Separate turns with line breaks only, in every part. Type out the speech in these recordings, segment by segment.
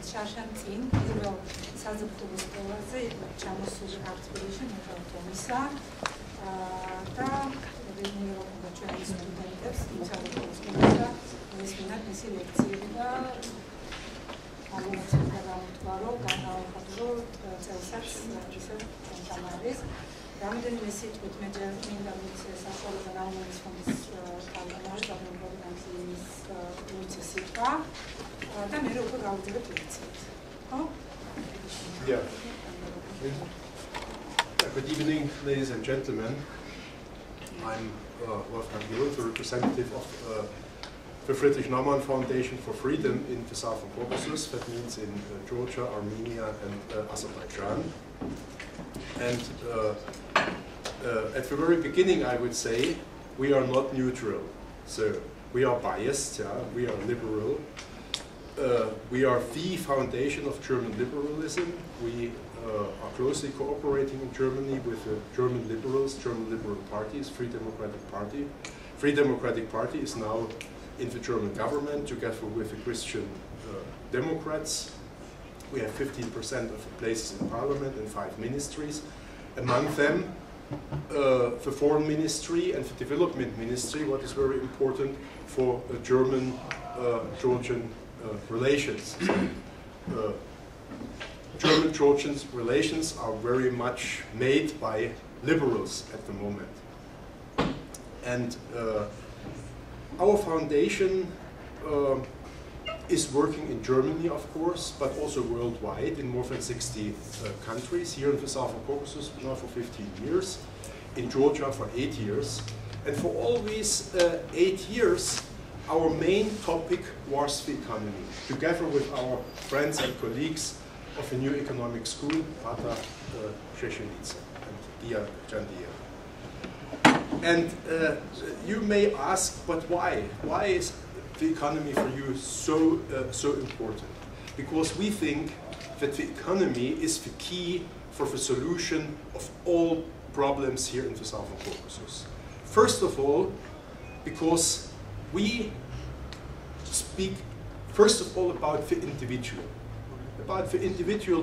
შარშან წინ პირველ საზაფხულოს ყველაზე ჩამოსული აქ თბილისში მიუხედავად ამისა და მივიღებდა ჩვენი სტუდენტებს იმ საზაფხულოს და მისმინათ მისი ლექციები და ამოწევს და გამოთქვა რომ განაახადო წელსაც ისე თამარის რამდენიმე სიტყვით მე ჯერ მინდა ვიცე საშუალო და რაიმონის ფონდის კალენდარში დაგმოგვიანების ვიცე სიტყვა და მე როგორ გავუძლებთ ლექციებს. ხო?
Yeah. Good evening, ladies and gentlemen. I'm Wolfgang Hill, the representative of the Friedrich Naumann Foundation for Freedom in the Southern Caucasus. That means in Georgia, Armenia, and Azerbaijan. And at the very beginning, I would say, we are not neutral. So we are biased, we are liberal. We are the foundation of German liberalism. We are closely cooperating in Germany with the German liberals, German liberal parties, Free Democratic Party. Free Democratic Party is now in the German government together with the Christian Democrats. We have 15% of the places in parliament and 5 ministries. Among them, the foreign ministry and the development ministry, what is very important for German-Georgian relations. German-Georgian relations are very much made by liberals at the moment. And our foundation is working in Germany, of course, but also worldwide in more than 60 countries. Here in the Southern Caucasus now for 15 years, in Georgia for 8 years. And for all these 8 years, our main topic was the economy, together with our friends and colleagues of the new economic school, Pata Sheshelice and Dia Jandia. And you may ask, but why? Why is the economy for you so important? Because we think that the economy is the key for the solution of all problems here in the Southern Caucasus. First of all, because we speak first of all about the individual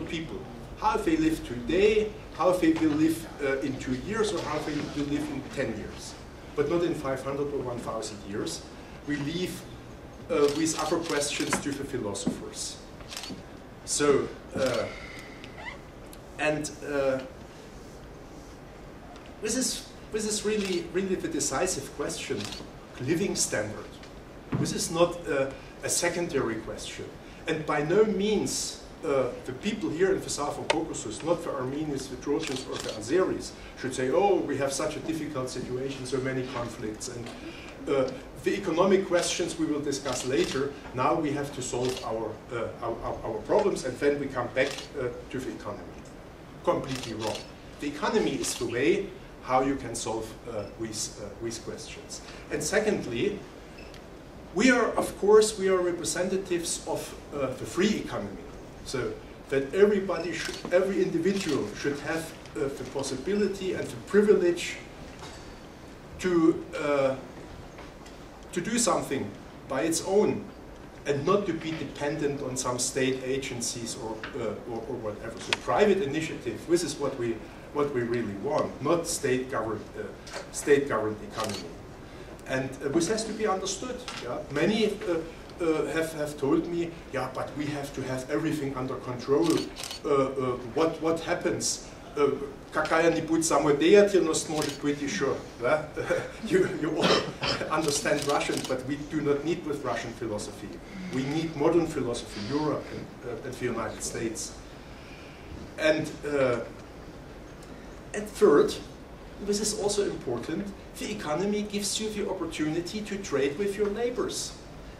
people, how they live today, how they will live in 2 years, or how they will live in 10 years, but not in 500 or 1,000 years. We leave with other questions to the philosophers. So, this is really the decisive question, living standard. This is not a secondary question, and by no means the people here in the Southern Caucasus, not the Armenians, the Georgians, or the Azeris, should say, "Oh, we have such a difficult situation, so many conflicts." And the economic questions we will discuss later. Now we have to solve our problems, and then we come back to the economy. Completely wrong. The economy is the way how you can solve these questions. And secondly, we are representatives of the free economy, so that every individual should have the possibility and the privilege to do something by its own, and not to be dependent on some state agencies or whatever. So private initiative, this is what we really want, not state-governed economy. And this has to be understood. Yeah? Many have told me, yeah, but we have to have everything under control. What happens? Какая-нибудь самодеятельность может быть еще. You all understand Russian, but we do not need with Russian philosophy. We need modern philosophy, Europe and the United States. And third, this is also important, the economy gives you the opportunity to trade with your neighbors.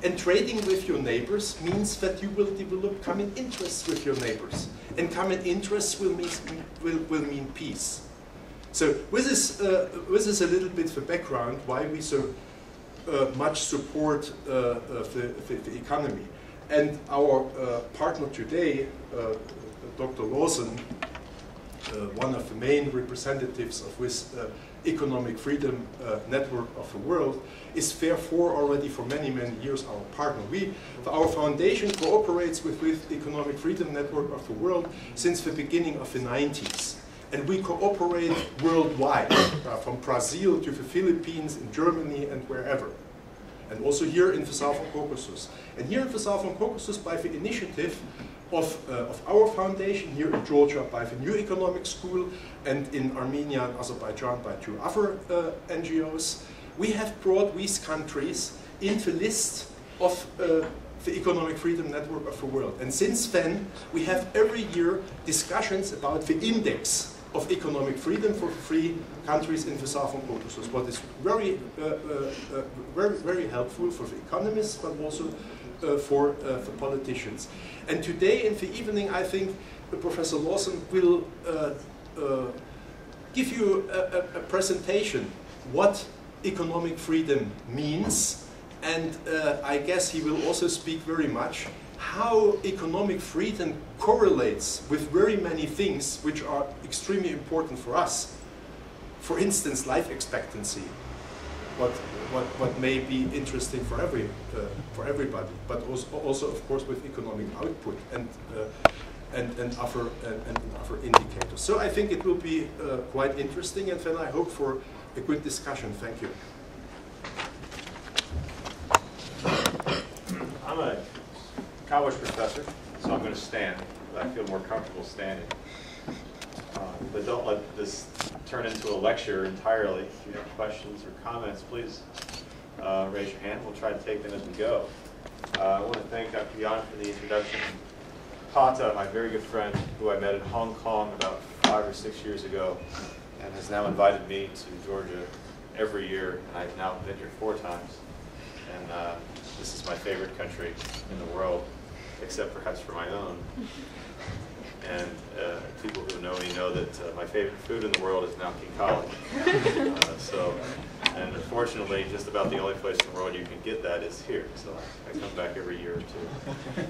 And trading with your neighbors means that you will develop common interests with your neighbors. And common interests will mean peace. So this is a little bit the background why we so much support the economy. And our partner today, Dr. Lawson, one of the main representatives of this economic freedom network of the world, is therefore already for many, many years our partner. Our foundation cooperates with the Economic Freedom Network of the world since the beginning of the 90s. And we cooperate worldwide, from Brazil to the Philippines, in Germany, and wherever. And also here in the Southern Caucasus. And here in the Southern Caucasus, by the initiative of our foundation, here in Georgia by the New Economic School, and in Armenia and Azerbaijan by 2 other NGOs, we have brought these countries in the list of the Economic Freedom Network of the world. And since then, we have every year discussions about the index of economic freedom for 3 countries in the Southern Caucasus, what is very, very helpful for the economists, but also for the politicians. And today in the evening, I think Professor Lawson will give you a presentation what economic freedom means, and I guess he will also speak very much how economic freedom correlates with very many things which are extremely important for us. For instance, life expectancy, what may be interesting for everybody, but also of course with economic output and other indicators. So I think it will be quite interesting, and then I hope for a good discussion. Thank you.
I'm a college professor, so I'm going to stand. But I feel more comfortable standing. But don't let this turn into a lecture entirely. If you have questions or comments, please raise your hand. We'll try to take them as we go. I want to thank Dr. Yan for the introduction. Pata, my very good friend, who I met in Hong Kong about 5 or 6 years ago, and has now invited me to Georgia every year, and I've now been here 4 times. And this is my favorite country in the world, except perhaps for my own. And people who know me know that my favorite food in the world is now kinkali. And unfortunately, just about the only place in the world you can get that is here. So I come back every year or 2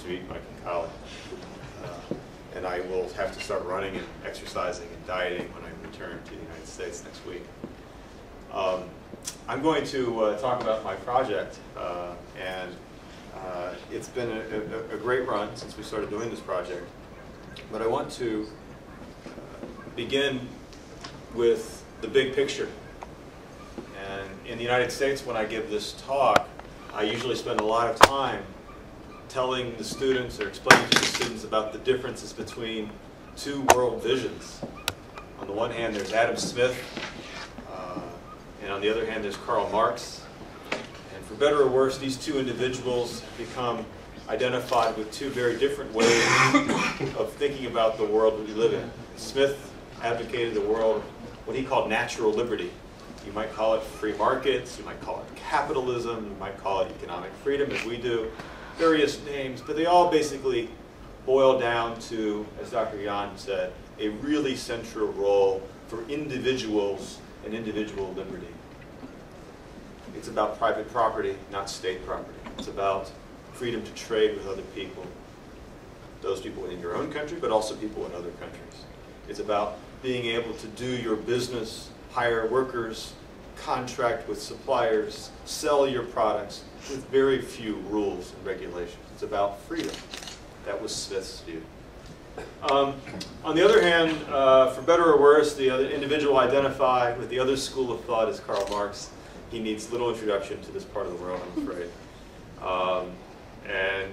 to eat my kinkali. And I will have to start running and exercising and dieting when I return to the United States next week. I'm going to talk about my project, and it's been a great run since we started doing this project. But I want to begin with the big picture. And in the United States, when I give this talk, I usually spend a lot of time telling the students or explaining to the students about the differences between 2 world visions. On the one hand, there's Adam Smith, and on the other hand, there's Karl Marx. And for better or worse, these 2 individuals become identified with 2 very different ways of thinking about the world we live in. Smith advocated a world, what he called natural liberty. You might call it free markets, you might call it capitalism, you might call it economic freedom, as we do, various names, but they all basically boil down to, as Dr. Yan said, a really central role for individuals and individual liberty. It's about private property, not state property. It's about freedom to trade with other people, those people in your own country, but also people in other countries. It's about being able to do your business, hire workers, contract with suppliers, sell your products with very few rules and regulations. It's about freedom. That was Smith's view. On the other hand, for better or worse, the other individual identified with the other school of thought is Karl Marx. He needs little introduction to this part of the world, I'm afraid. And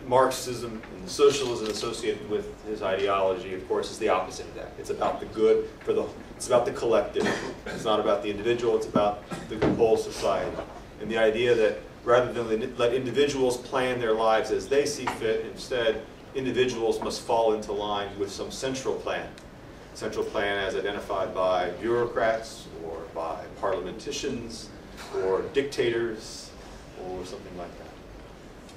Marxism and socialism associated with his ideology, of course, is the opposite of that. It's about the good for the, it's about the collective. It's not about the individual, it's about the whole society. And the idea that rather than let individuals plan their lives as they see fit, instead, individuals must fall into line with some central plan. Central plan as identified by bureaucrats or by parliamenticians or dictators or something like that.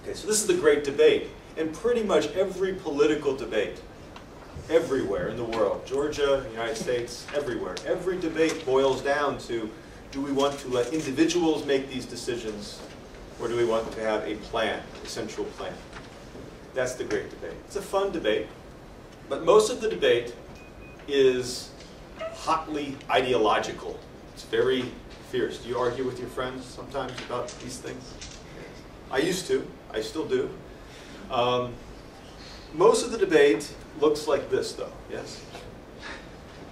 Okay, so this is the great debate. And pretty much every political debate, everywhere in the world, Georgia, United States, everywhere, every debate boils down to, do we want to let individuals make these decisions, or do we want to have a plan, a central plan? That's the great debate. It's a fun debate, but most of the debate is hotly ideological. It's very fierce. Do you argue with your friends sometimes about these things? I used to. I still do. Most of the debate looks like this, though, yes?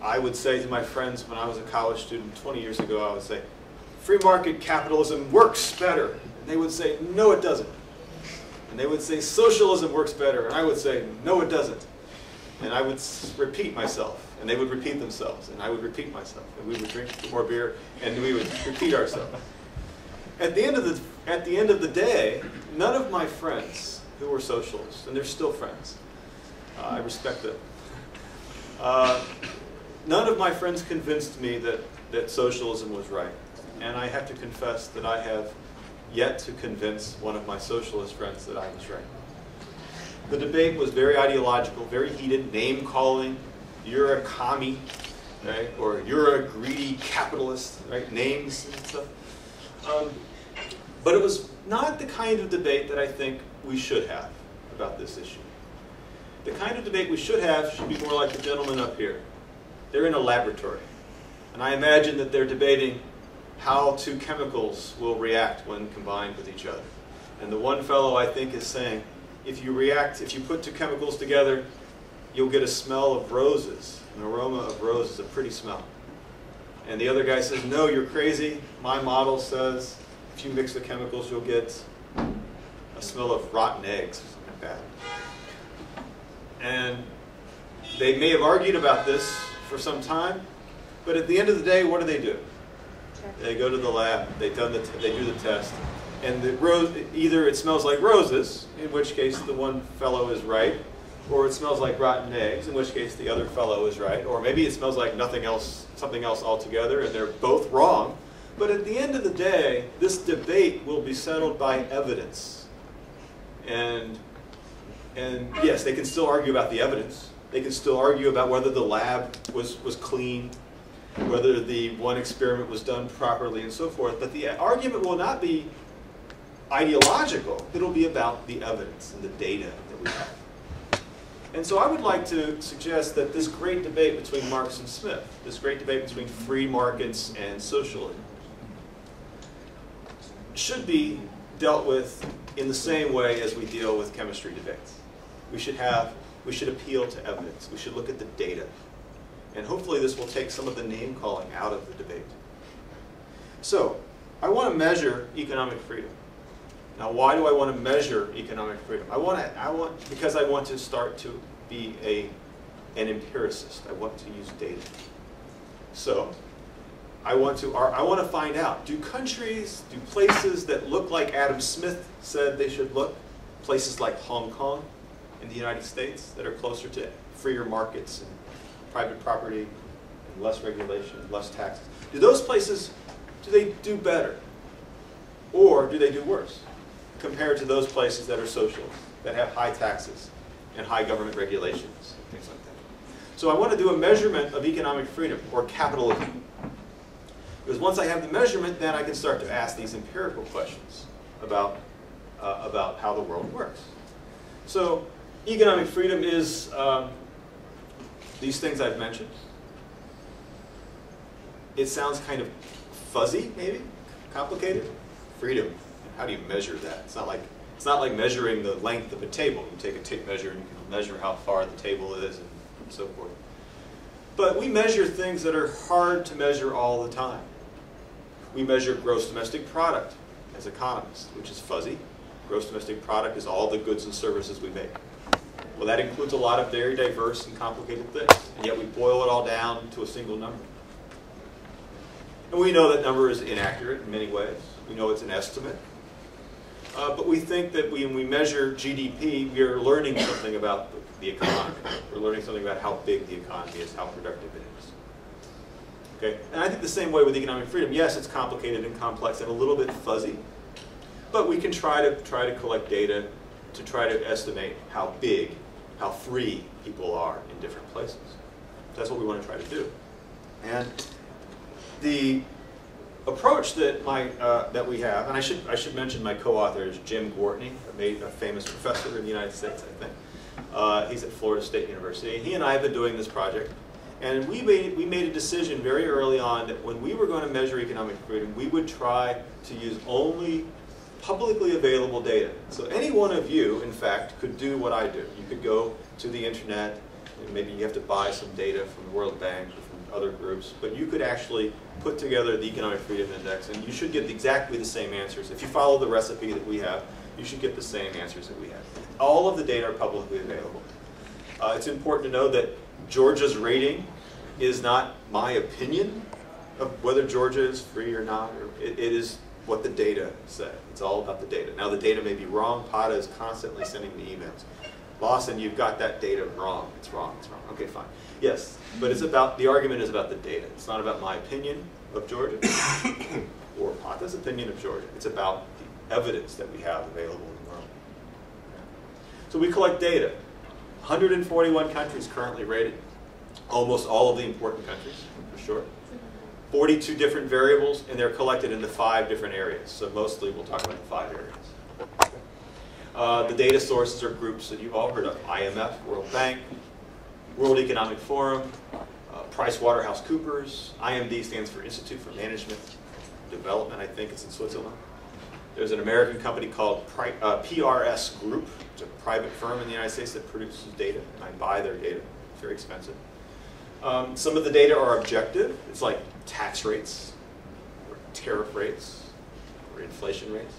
I would say to my friends when I was a college student 20 years ago, I would say, free market capitalism works better. And they would say, no, it doesn't. And they would say, socialism works better. And I would say, no, it doesn't. And I would repeat myself. And they would repeat themselves. And I would repeat myself. And we would drink more beer. And we would repeat ourselves. At the end of the day, none of my friends who were socialists, and they're still friends, I respect them, none of my friends convinced me that socialism was right. And I have to confess that I have yet to convince one of my socialist friends that I was right. The debate was very ideological, very heated, name-calling. You're a commie, right? Or you're a greedy capitalist, right? Names and stuff. But it was not the kind of debate that I think we should have about this issue. The kind of debate we should have should be more like the gentleman up here. They're in a laboratory. And I imagine that they're debating how two chemicals will react when combined with each other. And the one fellow, I think, is saying, if you put two chemicals together, you'll get a smell of roses, an aroma of roses, a pretty smell. And the other guy says, no, you're crazy. My model says if you mix the chemicals, you'll get a smell of rotten eggs, or something like that. And they may have argued about this for some time, but at the end of the day, what do? They go to the lab, they do the test, and either it smells like roses, in which case the one fellow is right, or it smells like rotten eggs, in which case the other fellow is right, or maybe it smells like nothing else, something else altogether, and they're both wrong. But at the end of the day, this debate will be settled by evidence. And yes, they can still argue about the evidence. They can still argue about whether the lab was clean, whether the one experiment was done properly, and so forth. But the argument will not be ideological. It'll be about the evidence and the data that we have. And so I would like to suggest that this great debate between Marx and Smith, this great debate between free markets and socialism, should be dealt with in the same way as we deal with chemistry debates. We should appeal to evidence. We should look at the data. And hopefully this will take some of the name-calling out of the debate. So, I want to measure economic freedom. Now, why do I want to measure economic freedom? Because I want to start to be an empiricist. I want to use data. So, I want to find out, do places that look like Adam Smith said they should look, places like Hong Kong in the United States that are closer to freer markets and private property and less regulation, less taxes, do those places, do they do better? Or do they do worse compared to those places that are socialist, that have high taxes and high government regulations, things like that? So I want to do a measurement of economic freedom, or capitalism. Because once I have the measurement, then I can start to ask these empirical questions about how the world works. So economic freedom is these things I've mentioned. It sounds kind of fuzzy, maybe, complicated. Freedom, how do you measure that? It's not like measuring the length of a table. You take a tape measure and you can measure how far the table is and so forth. But we measure things that are hard to measure all the time. We measure gross domestic product as economists, which is fuzzy. Gross domestic product is all the goods and services we make. Well, that includes a lot of very diverse and complicated things, and yet we boil it all down to a single number. And we know that number is inaccurate in many ways. We know it's an estimate. But we think that when we measure GDP, we are learning something about the economy. We're learning something about how big the economy is, how productive it is. Okay? And I think the same way with economic freedom. Yes, it's complicated and complex and a little bit fuzzy, but we can try to collect data to try to estimate how big, how free people are in different places. That's what we want to try to do. And the approach that we have, and I should mention my co-author is Jim Gwartney, a famous professor in the United States, I think. He's at Florida State University. He and I have been doing this project, And we made a decision very early on that when we were going to measure economic freedom, we would try to use only publicly available data. So any one of you, in fact, could do what I do. You could go to the internet, and maybe you have to buy some data from the World Bank or from other groups, but you could actually put together the Economic Freedom Index, and you should get exactly the same answers. If you follow the recipe that we have, you should get the same answers that we have. All of the data are publicly available. It's important to know that Georgia's rating is not my opinion of whether Georgia is free or not. It is what the data say. It's all about the data. Now the data may be wrong. PATA is constantly sending me emails. Lawson, you've got that data wrong. It's wrong. It's wrong. Okay, fine. Yes, but it's about, the argument is about the data. It's not about my opinion of Georgia or PATA's opinion of Georgia. It's about the evidence that we have available in the world. So we collect data. 141 countries currently rated. Almost all of the important countries, for sure. 42 different variables, and they're collected into 5 different areas. So mostly we'll talk about the 5 areas. The data sources are groups that you've all heard of: IMF, World Bank, World Economic Forum, PricewaterhouseCoopers. IMD stands for Institute for Management Development, I think it's in Switzerland. There's an American company called PRS Group. It's a private firm in the United States that produces data, and I buy their data. It's very expensive. Some of the data are objective. It's like tax rates, or tariff rates, or inflation rates.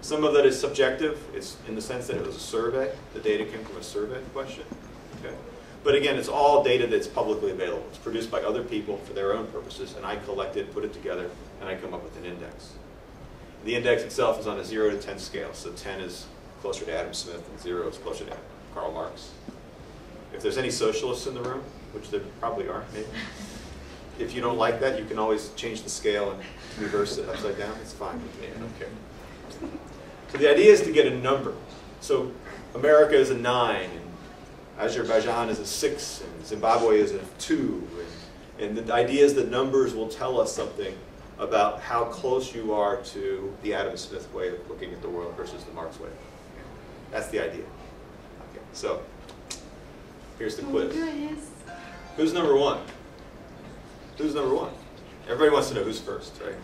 Some of that is subjective. It's in the sense that it was a survey. The data came from a survey question. Okay? But again, it's all data that's publicly available. It's produced by other people for their own purposes, and I collect it, put it together, and I come up with an index. The index itself is on a 0 to 10 scale. So 10 is closer to Adam Smith, and 0 is closer to Karl Marx. If there's any socialists in the room, which there probably are, maybe. If you don't like that, you can always change the scale and reverse it upside down. It's fine with me. I don't care. So the idea is to get a number. So America is a 9, and Azerbaijan is a 6, and Zimbabwe is a 2. And the idea is that numbers will tell us something about how close you are to the Adam Smith way of looking at the world versus the Marx way. That's the idea. Okay, so here's the quiz. Who's number 1? Who's number 1? Everybody wants to know who's first, right?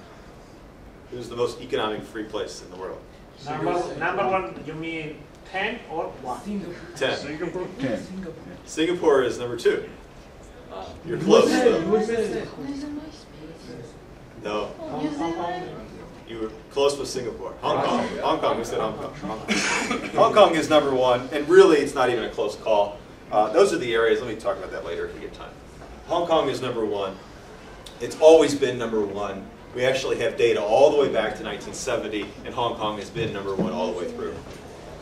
Who's the most economic free place in the world?
Number 1, you mean 10 or 1?
10.
Singapore? 10.
Singapore is number 2. You're close, though. No. You were close with Singapore. Hong Kong. Hong Kong. Who said Hong Kong? Hong Kong is number 1, and really it's not even a close call. Those are the areas. Let me talk about that later if we get time. Hong Kong is number 1. It's always been number 1. We actually have data all the way back to 1970, and Hong Kong has been number 1 all the way through.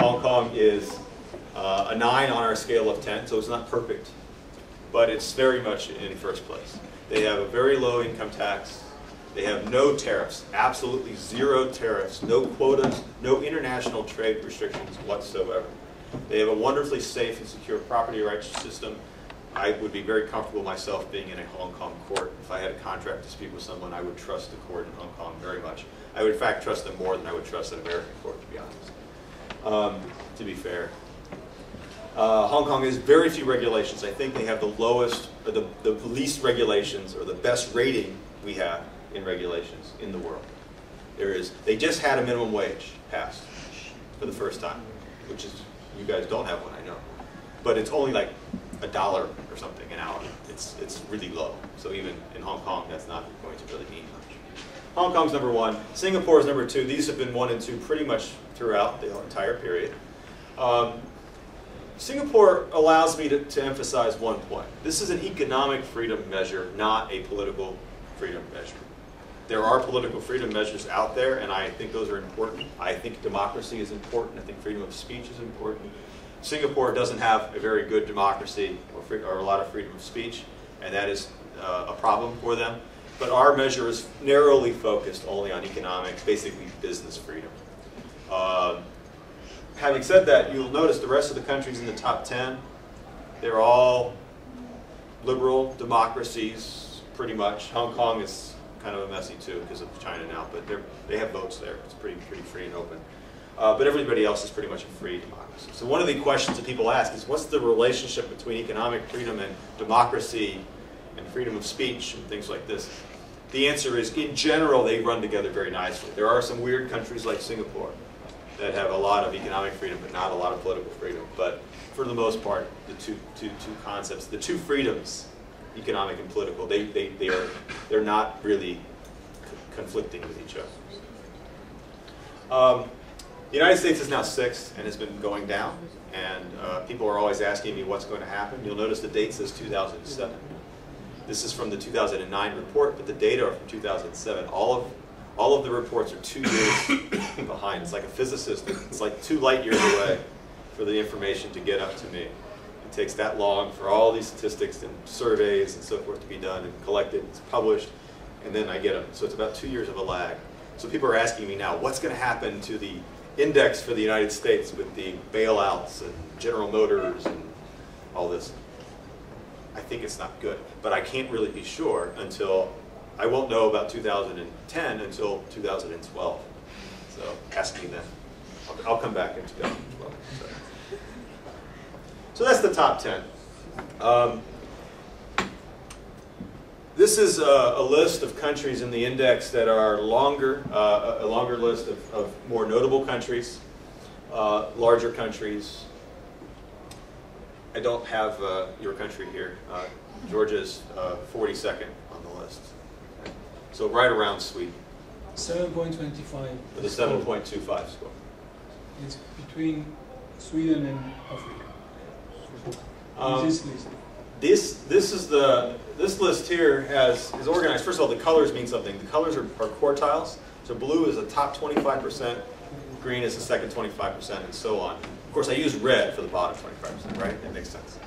Hong Kong is a 9 on our scale of 10, so it's not perfect, but it's very much in first place. They have a very low income tax. They have no tariffs, absolutely 0 tariffs, no quotas, no international trade restrictions whatsoever. They have a wonderfully safe and secure property rights system. I would be very comfortable myself being in a Hong Kong court. If I had a contract to speak with someone, I would trust the court in Hong Kong very much. I would in fact trust them more than I would trust an American court, to be honest. To be fair. Hong Kong has very few regulations. I think they have the lowest, or the least regulations, or the best rating we have in regulations in the world. They just had a minimum wage passed for the first time, which is, you guys don't have one, I know. But it's only like $1 or something an hour. It's really low. So even in Hong Kong, that's not going to really mean much. Hong Kong's number 1. Singapore is number 2. These have been 1 and 2 pretty much throughout the entire period. Singapore allows me to emphasize one point. This is an economic freedom measure, not a political freedom measure. There are political freedom measures out there, and I think those are important. I think democracy is important. I think freedom of speech is important. Singapore doesn't have a very good democracy or a lot of freedom of speech, and that is a problem for them. But our measure is narrowly focused only on economic, basically business freedom. Having said that, you'll notice the rest of the countries in the top 10, they're all liberal democracies, pretty much. Hong Kong is kind of a messy too because of China now, but they have votes there. It's pretty free and open. But everybody else is pretty much a free democracy. So one of the questions that people ask is, what's the relationship between economic freedom and democracy and freedom of speech and things like this, the answer is, in general, they run together very nicely. There are some weird countries like Singapore that have a lot of economic freedom, but not a lot of political freedom. But for the most part, the two concepts, the two freedoms, economic and political, they're not really conflicting with each other. The United States is now 6th and has been going down, and people are always asking me what's going to happen. You'll notice the date says 2007. This is from the 2009 report, but the data are from 2007. All of the reports are 2 years behind. It's like a physicist. It's like 2 light years away for the information to get up to me. It takes that long for all these statistics and surveys and so forth to be done and collected. It's published, and then I get them. So it's about 2 years of a lag. So people are asking me now, what's going to happen to the index for the United States with the bailouts and General Motors and all this? I think it's not good, but I can't really be sure until, I won't know about 2010 until 2012. So ask me then. I'll come back in 2012. So that's the top 10. This is a list of countries in the index that are longer, a longer list of more notable countries, larger countries. I don't have your country here. Georgia's 42nd on the list. So right around Sweden.
7.25.
With a 7.25 score.
It's between Sweden and Africa.
This list here is organized. First of all, the colors mean something. The colors are quartiles. So blue is the top 25%, green is the second 25%, and so on. Of course, I use red for the bottom 25%, right? That makes sense.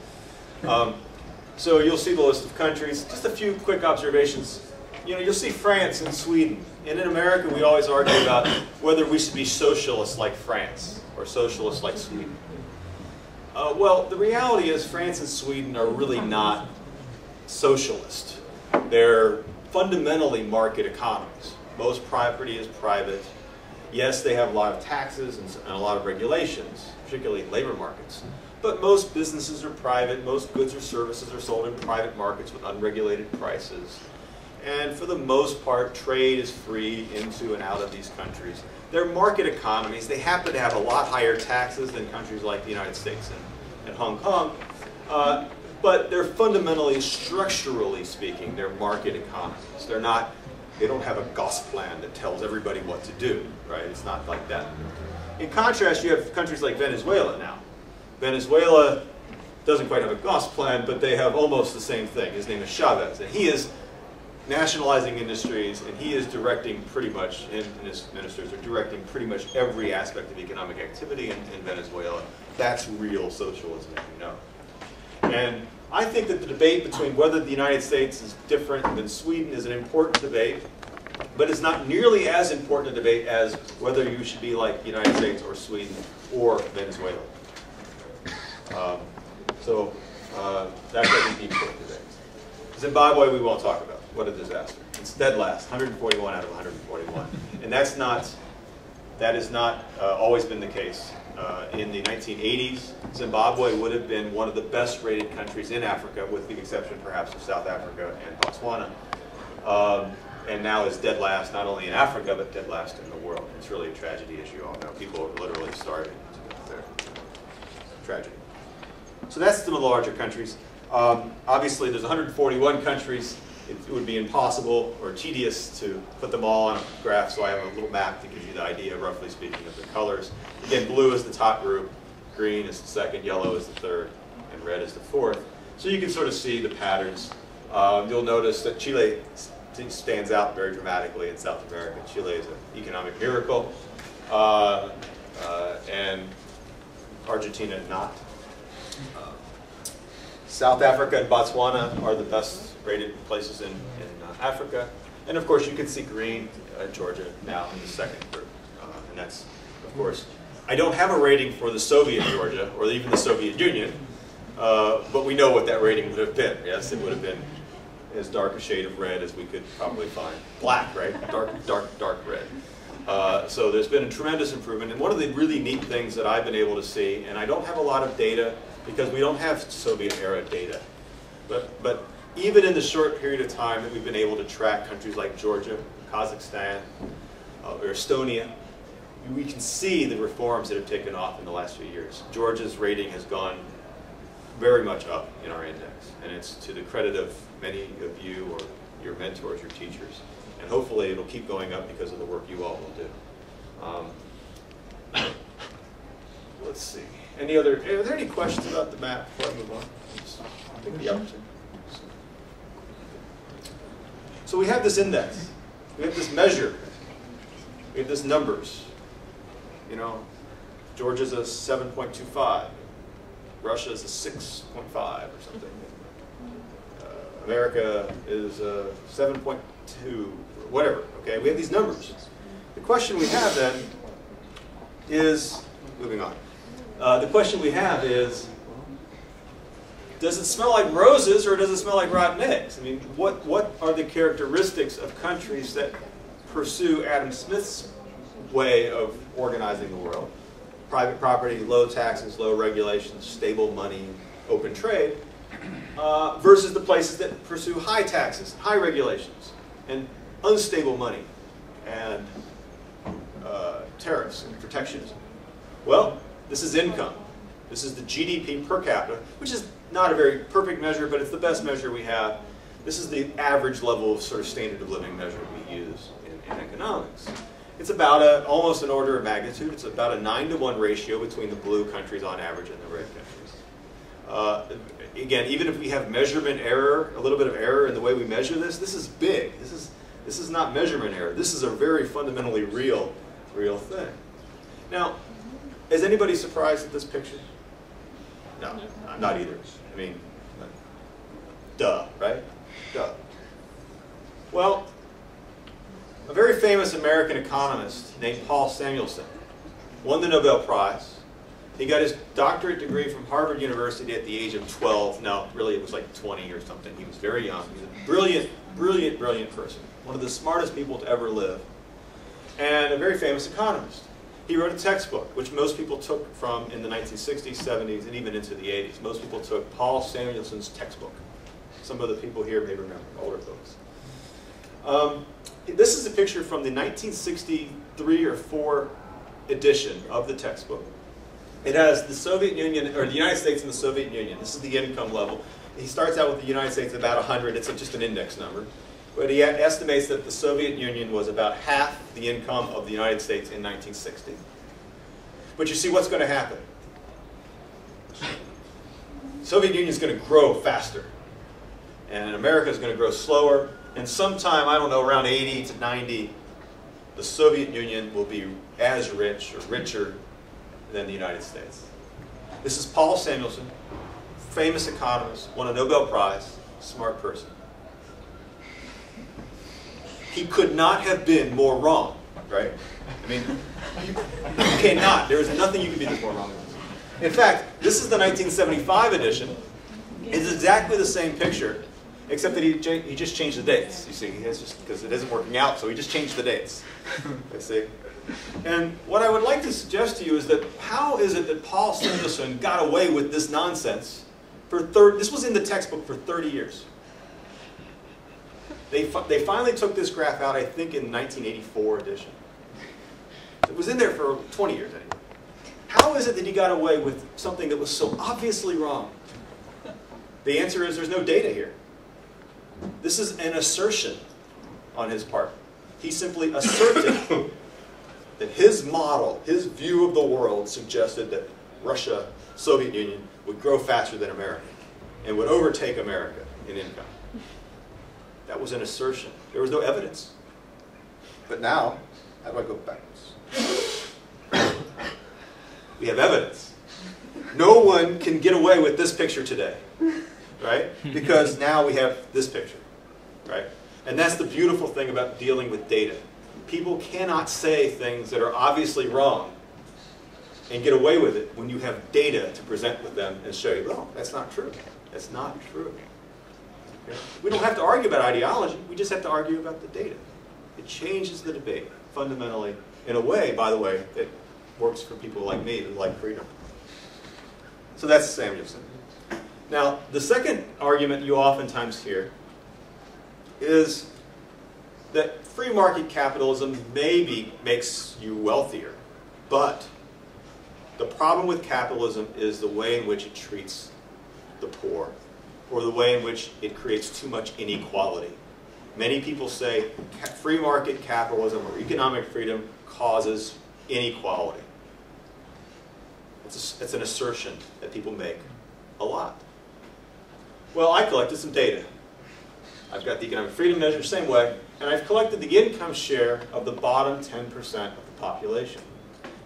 So you'll see the list of countries. Just a few quick observations. You'll see France and Sweden. And in America, we always argue about whether we should be socialists like France or socialists like Sweden. Well, the reality is France and Sweden are really not socialist. They're fundamentally market economies. Most property is private. Yes, they have a lot of taxes and a lot of regulations, particularly labor markets. But most businesses are private. Most goods or services are sold in private markets with unregulated prices. And for the most part, trade is free into and out of these countries. They're market economies. They happen to have a lot higher taxes than countries like the United States and Hong Kong. But they're fundamentally, structurally speaking, they're market economies. They don't have a Gosplan that tells everybody what to do, right? It's not like that. In contrast, you have countries like Venezuela now. Venezuela doesn't quite have a Gosplan, but they have almost the same thing. His name is Chavez, and he is nationalizing industries, and he is directing pretty much, and his ministers are directing pretty much every aspect of economic activity in Venezuela. That's real socialism, as you know. And I think that the debate between whether the United States is different than Sweden is an important debate, but it's not nearly as important a debate as whether you should be like the United States or Sweden or Venezuela. That's I think the important debate. Zimbabwe we won't talk about. What a disaster. It's dead last, 141 out of 141. And that has not always been the case. In the 1980s, Zimbabwe would have been one of the best rated countries in Africa, with the exception perhaps of South Africa and Botswana. And now is dead last, not only in Africa, but dead last in the world. It's really a tragedy, as you all know. People are literally starving to death there. Tragedy. So that's some of the larger countries. Obviously, there's 141 countries. It would be impossible or tedious to put them all on a graph, so I have a little map to give you the idea, roughly speaking, of the colors. Again, blue is the top group, green is the second, yellow is the third, and red is the fourth. So you can sort of see the patterns. You'll notice that Chile stands out very dramatically in South America. Chile is an economic miracle, and Argentina not. South Africa and Botswana are the best rated places in Africa. And of course, you can see green, Georgia, now in the second group. And that's, of course, I don't have a rating for the Soviet Georgia, or even the Soviet Union, but we know what that rating would have been. Yes, it would have been as dark a shade of red as we could probably find. Black, right? Dark red. So there's been a tremendous improvement. And one of the really neat things that I've been able to see, and I don't have a lot of data because we don't have Soviet-era data, but even in the short period of time that we've been able to track countries like Georgia, Kazakhstan, or Estonia, we can see the reforms that have taken off in the last few years. Georgia's rating has gone very much up in our index, and it's to the credit of many of you or your mentors, your teachers. And hopefully it'll keep going up because of the work you all will do. Let's see. Are there any questions about the map before I move on? I'll take the opportunity. So we have this index. We have this measure. We have this numbers. You know, Georgia's a 7.25. Russia's a 6.5 or something. America is a 7.2, whatever. Okay, we have these numbers. The question we have then is, moving on. The question we have is, does it smell like roses or does it smell like rotten eggs? I mean, what are the characteristics of countries that pursue Adam Smith's way of organizing the world? Private property, low taxes, low regulations, stable money, open trade, versus the places that pursue high taxes, high regulations, and unstable money, and tariffs and protectionism. Well, this is income. This is the GDP per capita, which is not a very perfect measure, but it's the best measure we have. This is the average level of sort of standard of living measure we use in economics. It's about almost an order of magnitude. It's about a 9-to-1 ratio between the blue countries on average and the red countries. Again, even if we have measurement error, a little bit of error in the way we measure this, this is big. This is not measurement error. This is a very fundamentally real thing. Now, is anybody surprised at this picture? No, I'm not either. I mean, duh, right? Duh. Well, a very famous American economist named Paul Samuelson won the Nobel Prize. He got his doctorate degree from Harvard University at the age of 12. No, really it was like 20 or something. He was very young. He was a brilliant, brilliant, brilliant person. One of the smartest people to ever live. And a very famous economist. He wrote a textbook, which most people took from in the 1960s, 70s, and even into the 80s. Most people took Paul Samuelson's textbook. Some of the people here may remember, older folks. This is a picture from the 1963 or 4 edition of the textbook. It has the Soviet Union, or the United States and the Soviet Union. This is the income level. He starts out with the United States at about 100. It's just an index number. But he estimates that the Soviet Union was about half the income of the United States in 1960. But you see what's going to happen. The Soviet Union is going to grow faster. And America is going to grow slower. And sometime, I don't know, around 80 to 90, the Soviet Union will be as rich or richer than the United States. This is Paul Samuelson, famous economist, won a Nobel Prize, smart person. He could not have been more wrong, right? I mean, you cannot. There is nothing you can be more wrong with. In fact, this is the 1975 edition. It's exactly the same picture, except that he just changed the dates. You see, it's just because it isn't working out, so he just changed the dates. I see. And what I would like to suggest to you is that how is it that Paul Samuelson got away with this nonsense for this was in the textbook for 30 years. They finally took this graph out, I think, in 1984 edition. It was in there for 20 years anyway. How is it that he got away with something that was so obviously wrong? The answer is there's no data here. This is an assertion on his part. He simply asserted that his model, his view of the world suggested that Russia, Soviet Union, would grow faster than America and would overtake America in income. That was an assertion. There was no evidence. But now, how do I go backwards? We have evidence. No one can get away with this picture today, right? Because now we have this picture, right? And that's the beautiful thing about dealing with data. People cannot say things that are obviously wrong and get away with it when you have data to present with them and show you, well, that's not true. That's not true. Okay? We don't have to argue about ideology. We just have to argue about the data. It changes the debate fundamentally in a way, by the way, that works for people like me who like freedom. So that's Samuelson. Now, the second argument you oftentimes hear is that free market capitalism maybe makes you wealthier, but the problem with capitalism is the way in which it treats the poor, or the way in which it creates too much inequality. Many people say free market capitalism or economic freedom causes inequality. It's an assertion that people make a lot. Well, I collected some data. I've got the economic freedom measure same way, and I've collected the income share of the bottom 10% of the population.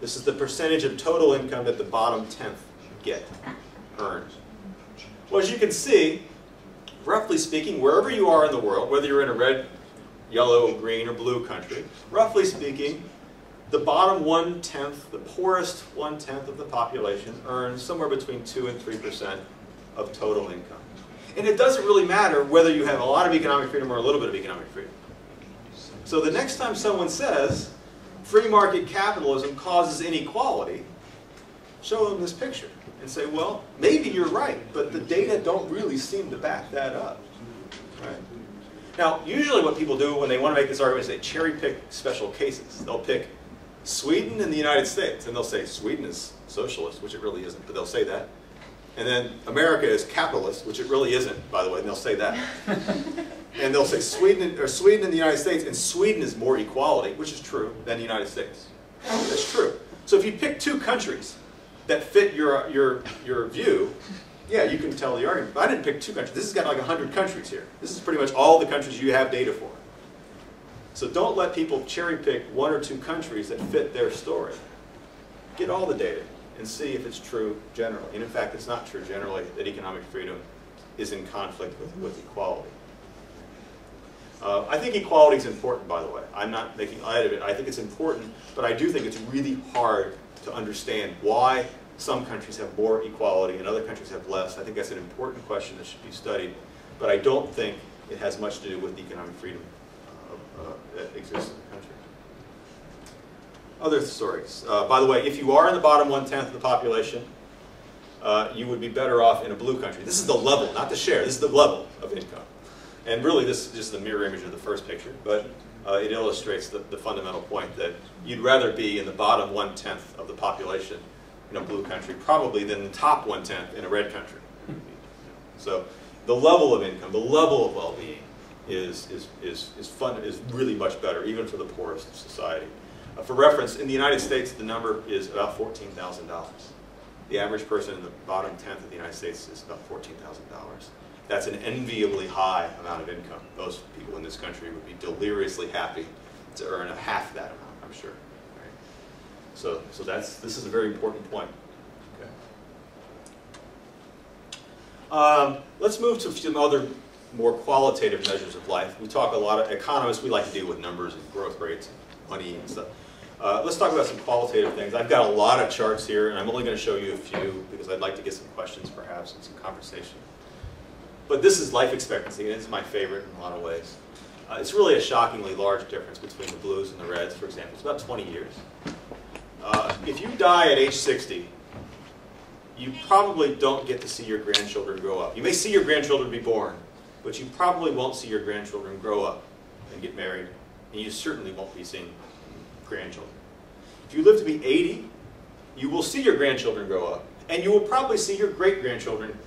This is the percentage of total income that the bottom 10th earn. Well, as you can see, roughly speaking, wherever you are in the world, whether you're in a red, yellow, green, or blue country, roughly speaking, the bottom 1/10, the poorest 1/10 of the population earns somewhere between 2 and 3% of total income. And it doesn't really matter whether you have a lot of economic freedom or a little bit of economic freedom. So the next time someone says free market capitalism causes inequality, show them this picture and say, well, maybe you're right, but the data don't really seem to back that up. Right? Now, usually what people do when they want to make this argument is they cherry pick special cases. They'll pick Sweden and the United States, and they'll say Sweden is socialist, which it really isn't, but they'll say that. And then America is capitalist, which it really isn't, by the way, and they'll say that. And they'll say Sweden and the United States, and Sweden is more equality, which is true, than the United States. That's true. So if you pick two countries that fit your view, yeah, you can tell the argument. But I didn't pick two countries. This has got like 100 countries here. This is pretty much all the countries you have data for. So don't let people cherry pick one or two countries that fit their story. Get all the data and see if it's true generally. And in fact, it's not true generally that economic freedom is in conflict with equality. I think equality is important, by the way. I'm not making light of it. I think it's important, but I do think it's really hard to understand why some countries have more equality and other countries have less. I think that's an important question that should be studied, but I don't think it has much to do with the economic freedom that exists in the country. Other stories. By the way, if you are in the bottom 1/10 of the population, you would be better off in a blue country. This is the level, not the share. This is the level of income. And really, this is just the mirror image of the first picture, but it illustrates the fundamental point that you'd rather be in the bottom 1/10 of the population in a blue country, probably than the top 1/10 in a red country. So the level of income, the level of well-being is really much better, even for the poorest of society. For reference, in the United States, the number is about $14,000. The average person in the bottom 10th of the United States is about $14,000. That's an enviably high amount of income. Most people in this country would be deliriously happy to earn half that amount, I'm sure. Right? So this is a very important point. Okay. Let's move to some other more qualitative measures of life. We talk a lot of economists, we like to deal with numbers and growth rates and money and stuff. Let's talk about some qualitative things. I've got a lot of charts here, and I'm only going to show you a few because I'd like to get some questions perhaps and some conversation. But this is life expectancy, and it's my favorite in a lot of ways. It's really a shockingly large difference between the blues and the reds, for example. It's about 20 years. If you die at age 60, you probably don't get to see your grandchildren grow up. You may see your grandchildren be born, but you probably won't see your grandchildren grow up and get married, and you certainly won't be seeing grandchildren. If you live to be 80, you will see your grandchildren grow up, and you will probably see your great-grandchildren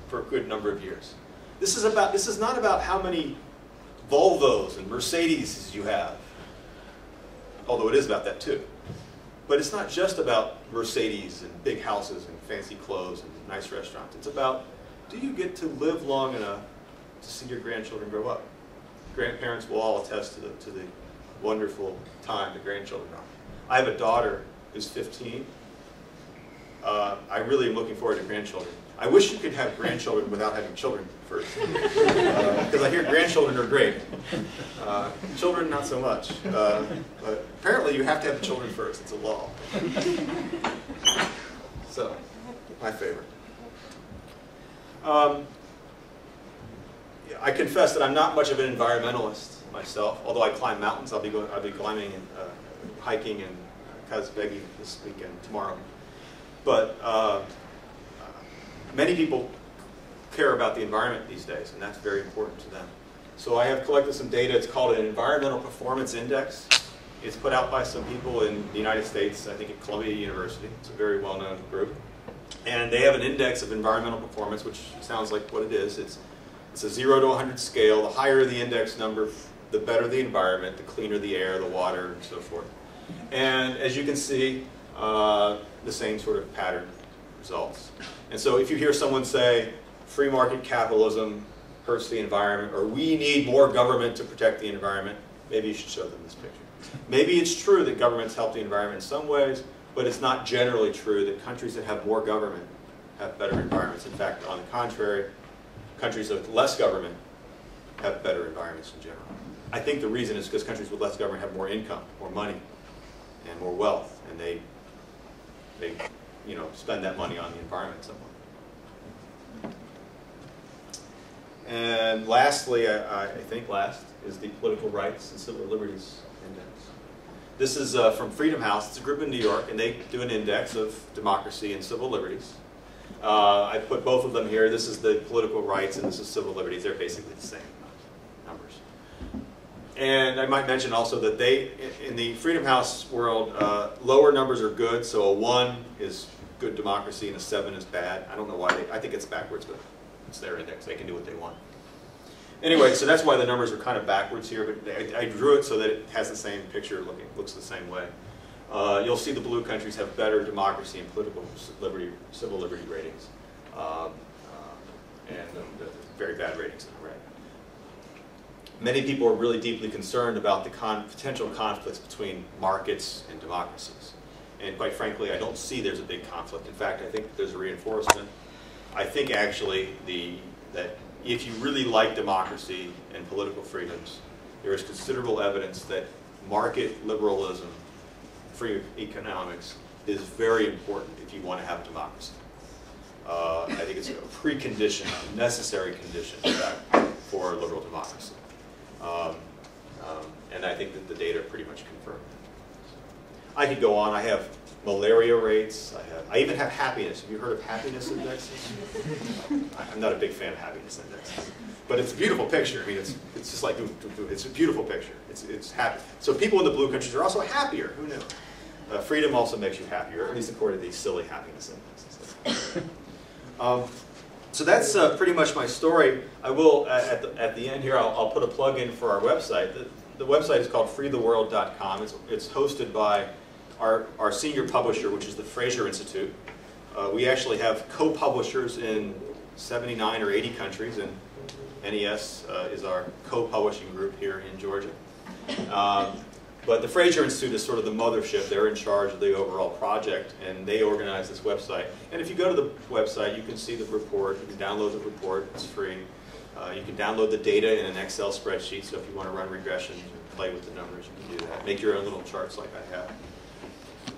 for a good number of years. This is not about how many Volvos and Mercedes you have, although it is about that too. But it's not just about Mercedes and big houses and fancy clothes and nice restaurants. It's about, do you get to live long enough to see your grandchildren grow up? Grandparents will all attest to the wonderful time the grandchildren are. I have a daughter who's 15. I really am looking forward to grandchildren. I wish you could have grandchildren without having children first, because I hear grandchildren are great. Children, not so much. But apparently you have to have children first. It's a law. So, my favorite. I confess that I'm not much of an environmentalist myself, although I climb mountains. I'll be climbing and hiking in Kazbegi this weekend, tomorrow. But many people care about the environment these days, and that's very important to them. So I have collected some data. It's called an Environmental Performance Index. It's put out by some people in the United States, I think at Columbia University. It's a very well-known group. And they have an index of environmental performance, which sounds like what it is. It's a 0 to 100 scale. The higher the index number, the better the environment, the cleaner the air, the water, and so forth. And as you can see, the same sort of pattern results. And so if you hear someone say, free market capitalism hurts the environment, or we need more government to protect the environment, maybe you should show them this picture. Maybe it's true that governments help the environment in some ways, but it's not generally true that countries that have more government have better environments. In fact, on the contrary, countries with less government have better environments in general. I think the reason is because countries with less government have more income, more money, and more wealth, and they spend that money on the environment somewhat. And lastly, I think last, is the Political Rights and Civil Liberties Index. This is from Freedom House. It's a group in New York, and they do an index of democracy and civil liberties. I put both of them here. This is the political rights, and this is civil liberties. They're basically the same numbers. And I might mention also that in the Freedom House world, lower numbers are good. So a 1 is good democracy, and a 7 is bad. I don't know why. I think it's backwards, but it's their index. They can do what they want. Anyway, so that's why the numbers are kind of backwards here, but I drew it so that it has the same picture, looks the same way. You'll see the blue countries have better democracy and political liberty, civil liberty ratings, and the very bad ratings in the red. Many people are really deeply concerned about the potential conflicts between markets and democracies. And quite frankly, I don't see there's a big conflict. In fact, I think there's a reinforcement. I think actually that if you really like democracy and political freedoms, there is considerable evidence that market liberalism, free economics, is very important if you want to have democracy. I think it's a precondition, a necessary condition, in fact, for liberal democracy. And I think that the data pretty much confirm that. I could go on. I have malaria rates. I even have happiness. Have you heard of happiness indexes? I'm not a big fan of happiness indexes, but it's a beautiful picture. I mean, it's just like it's a beautiful picture. It's happy. So people in the blue countries are also happier. Who knew? Freedom also makes you happier, at least according to these silly happiness indexes. So that's pretty much my story. I will at the end here. I'll put a plug in for our website. The website is called freetheworld.com. It's hosted by our senior publisher, which is the Fraser Institute. We actually have co-publishers in 79 or 80 countries, and NES is our co-publishing group here in Georgia. But the Fraser Institute is sort of the mothership. They're in charge of the overall project, and they organize this website. And if you go to the website, you can see the report. You can download the report. It's free. You can download the data in an Excel spreadsheet, so if you want to run regressions and play with the numbers, you can do that. Make your own little charts like I have.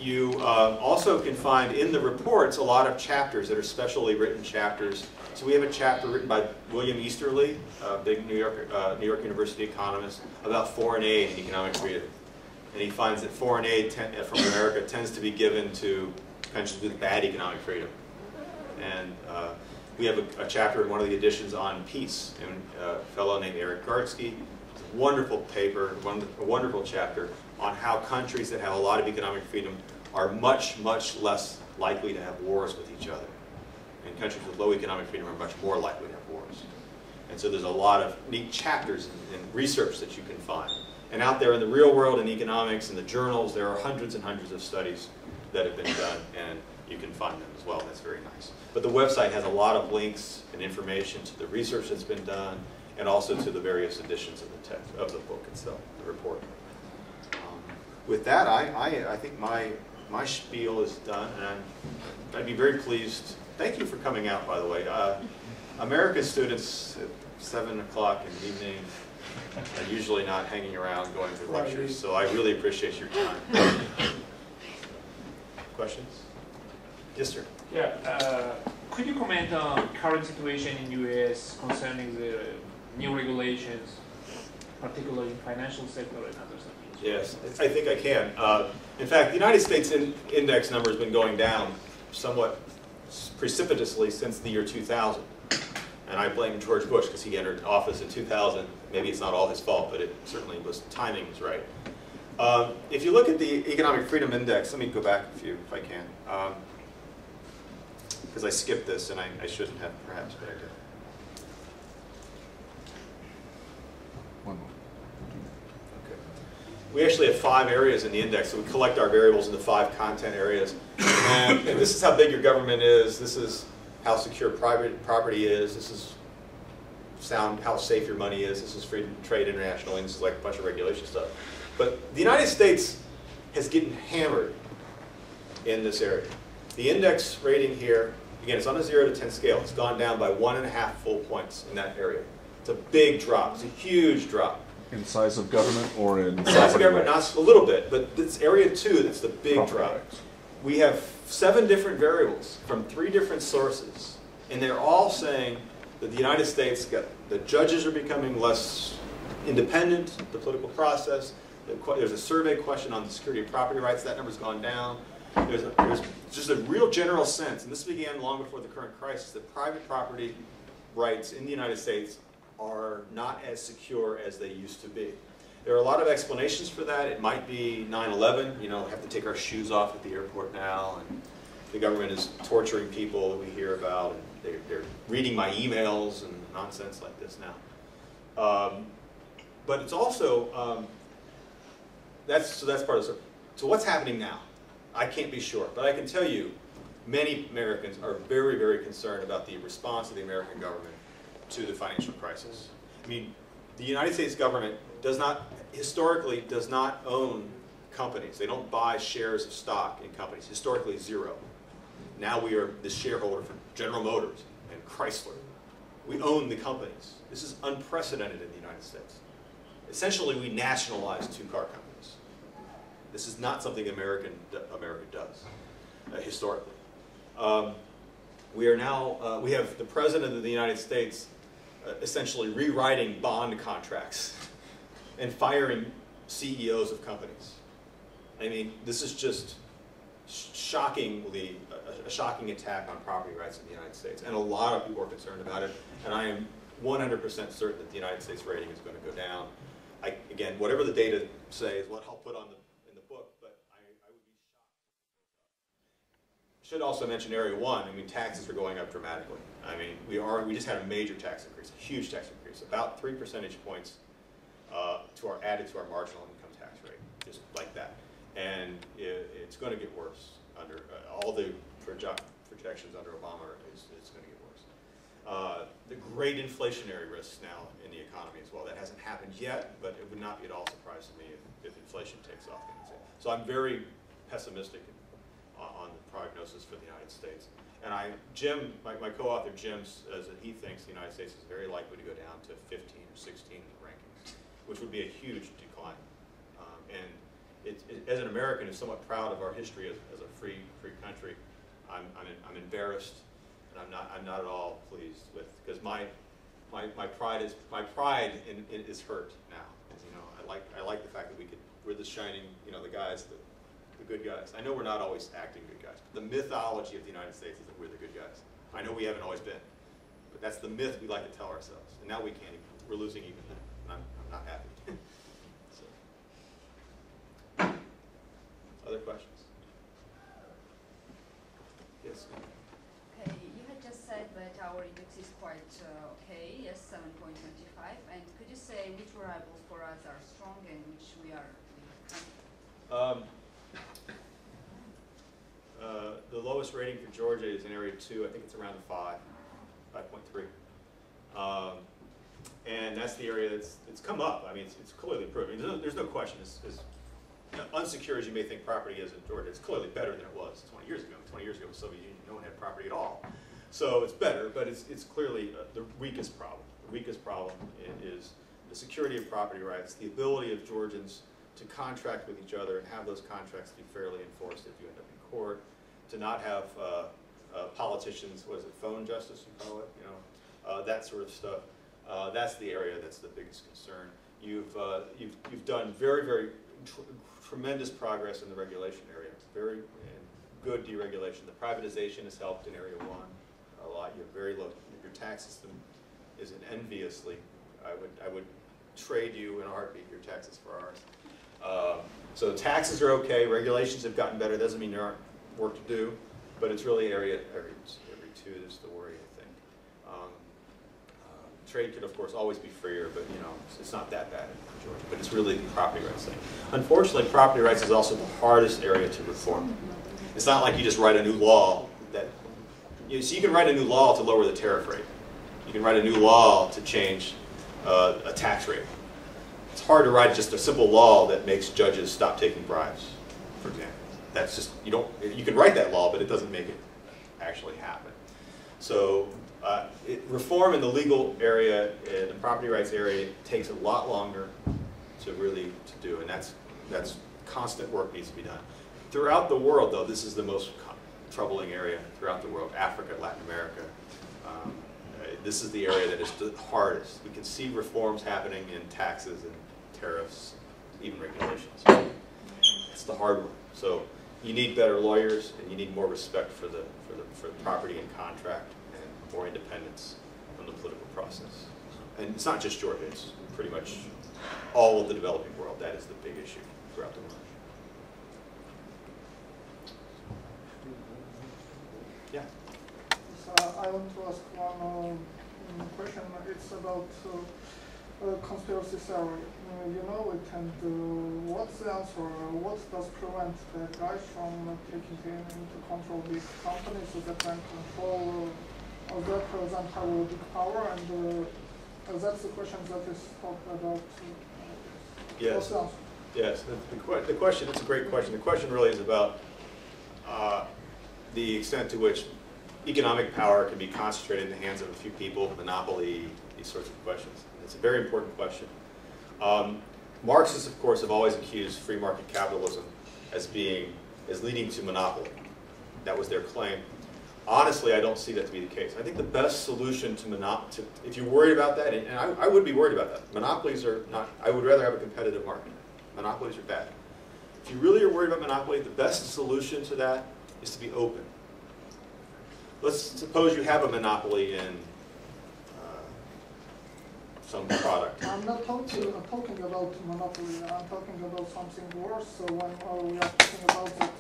You also can find in the reports a lot of chapters that are specially written chapters. So we have a chapter written by William Easterly, a big New York University economist, about foreign aid and economic freedom. And he finds that foreign aid from America tends to be given to countries with bad economic freedom. And we have a chapter in one of the editions on peace, and a fellow named Eric Gartsky. It's a wonderful paper, a wonderful chapter on how countries that have a lot of economic freedom are much, much less likely to have wars with each other. And countries with low economic freedom are much more likely to have wars. And so there's a lot of neat chapters and research that you can find. And out there in the real world in economics and the journals, there are hundreds and hundreds of studies that have been done, and you can find them as well. That's very nice. But the website has a lot of links and information to the research that's been done, and also to the various editions of the text of the book itself, the report. With that, I think my spiel is done, and I'd be very pleased. Thank you for coming out, by the way. American students at 7 o'clock in the evening are usually not hanging around going to lectures, so I really appreciate your time. Questions? Yes, sir.
Yeah. Could you comment on current situation in U.S. concerning the new regulations, particularly in financial sector and other sectors?
Yes, I think I can. In fact, the United States index number has been going down somewhat precipitously since the year 2000. And I blame George Bush because he entered office in 2000. Maybe it's not all his fault, but it certainly was, timing was right. If you look at the Economic Freedom Index, let me go back a few if I can. Because I skipped this and I shouldn't have perhaps, but I did.
One more.
Okay. We actually have 5 areas in the index, so we collect our variables into 5 content areas. And this is how big your government is. This is how secure private property is. This is how safe your money is. This is free trade international, and this is like a bunch of regulation stuff. But the United States has gotten hammered in this area. The index rating here, again, it's on a 0 to 10 scale. It's gone down by 1.5 full points in that area. It's a big drop. It's a huge drop.
In size of government or in
size of government, not a little bit, but it's area 2 that's the big drop. We have 7 different variables from 3 different sources, and they're all saying that the United States, the judges are becoming less independent, the political process. There's a survey question on the security of property rights. That number's gone down. There's just a real general sense, and this began long before the current crisis, that private property rights in the United States are not as secure as they used to be. There are a lot of explanations for that. It might be 9/11, you know, have to take our shoes off at the airport now, and the government is torturing people that we hear about, and they're reading my emails and nonsense like this now. But it's also, that's part of the, so what's happening now? I can't be sure, but I can tell you many Americans are very, very concerned about the response of the American government to the financial crisis. I mean, the United States government historically does not own companies. They don't buy shares of stock in companies. Historically, 0. Now we are the shareholder for General Motors and Chrysler. We own the companies. This is unprecedented in the United States. Essentially, we nationalized 2 car companies. This is not something America does historically. We are now, we have the President of the United States essentially rewriting bond contracts and firing CEOs of companies. I mean, this is just shockingly, a shocking attack on property rights in the United States. And a lot of people are concerned about it. And I am 100% certain that the United States rating is going to go down. Again, whatever the data say is what I'll put on in the book, but I would be shocked. Should also mention Area 1. I mean, taxes are going up dramatically. I mean, we just had a major tax increase, a huge tax increase, about 3 percentage points added to our marginal income tax rate, just like that. And it's going to get worse under all the projections under Obama. It's going to get worse. The great inflationary risks now in the economy as well. That hasn't happened yet, but it would not be at all surprising to me if inflation takes off. So I'm very pessimistic on the prognosis for the United States. And Jim, my co-author Jim, says that he thinks the United States is very likely to go down to 15 or 16 in the rankings, which would be a huge decline. And as an American who's somewhat proud of our history as a free country, I'm embarrassed, and I'm not at all pleased with, because my pride is hurt now. You know, I like the fact that we're the shining, you know, the guys, the good guys. I know we're not always acting good guys. But the mythology of the United States is that we're the good guys. I know we haven't always been, but that's the myth we like to tell ourselves. And now we can't even. We're losing even that. I'm not happy. So. Other questions? Yes.
Okay, you had just said that our index is quite okay, yes, 7.25. And could you say which variables for us are strong and which we are weak? The lowest rating for Georgia is in Area 2. I think it's around 5.3. And that's the area it's come up. I mean, it's clearly improved. I mean, there's no question. As unsecure as you may think property is in Georgia, it's clearly better than it was 20 years ago. 20 years ago, the Soviet Union, no one had property at all. So it's better, but it's clearly the weakest problem. The weakest problem is the security of property rights, the ability of Georgians to contract with each other and have those contracts be fairly enforced if you end up in court, to not have politicians, what is it, phone justice you call it, you know, that sort of stuff. That's the area that's the biggest concern. You've done very, very tremendous progress in the regulation area. Very good deregulation. The privatization has helped in Area 1 a lot. You have very low, your tax system isn't enviously. I would trade you in a heartbeat your taxes for ours. So taxes are okay. Regulations have gotten better. Doesn't mean there aren't work to do, but it's really every two is the worry, I think. Trade could, of course, always be freer, but you know, it's not that bad in Georgia. But it's really the property rights thing. Unfortunately, property rights is also the hardest area to reform. It's not like you just write a new law that. So you can write a new law to lower the tariff rate. You can write a new law to change a tax rate. It's hard to write just a simple law that makes judges stop taking bribes, for example. That's just, you can write that law, but it doesn't make it actually happen. So reform in the legal area, in the property rights area, takes a lot longer to really do, and that's constant work needs to be done. Throughout the world, though, this is the most troubling area throughout the world, Africa, Latin America. This is the area that is the hardest. We can see reforms happening in taxes and tariffs, even regulations. It's the hard one. So you need better lawyers, and you need more respect for the property and contract, and more independence from the political process. And it's not just Georgia; it's pretty much all of the developing world. That is the big issue throughout the world. Yeah.
I want to ask one question. It's about conspiracy theory. You know it, and what's the answer? What does prevent the guys from taking into control big companies so that can control that then have a big power? And that's the question that is talked about.
Yes.
What's the answer?
Yes. The question. It's a great question. The question really is about the extent to which economic power can be concentrated in the hands of a few people, monopoly, these sorts of questions. It's a very important question. Marxists, of course, have always accused free market capitalism as leading to monopoly. That was their claim. Honestly, I don't see that to be the case. I think the best solution to monopoly, if you're worried about that, and I would be worried about that. Monopolies are not, I would rather have a competitive market. Monopolies are bad. If you really are worried about monopoly, the best solution to that is to be open. Let's suppose you have a monopoly in some product.
I'm not talking about monopoly. I'm talking about something worse. So when we are talking about that,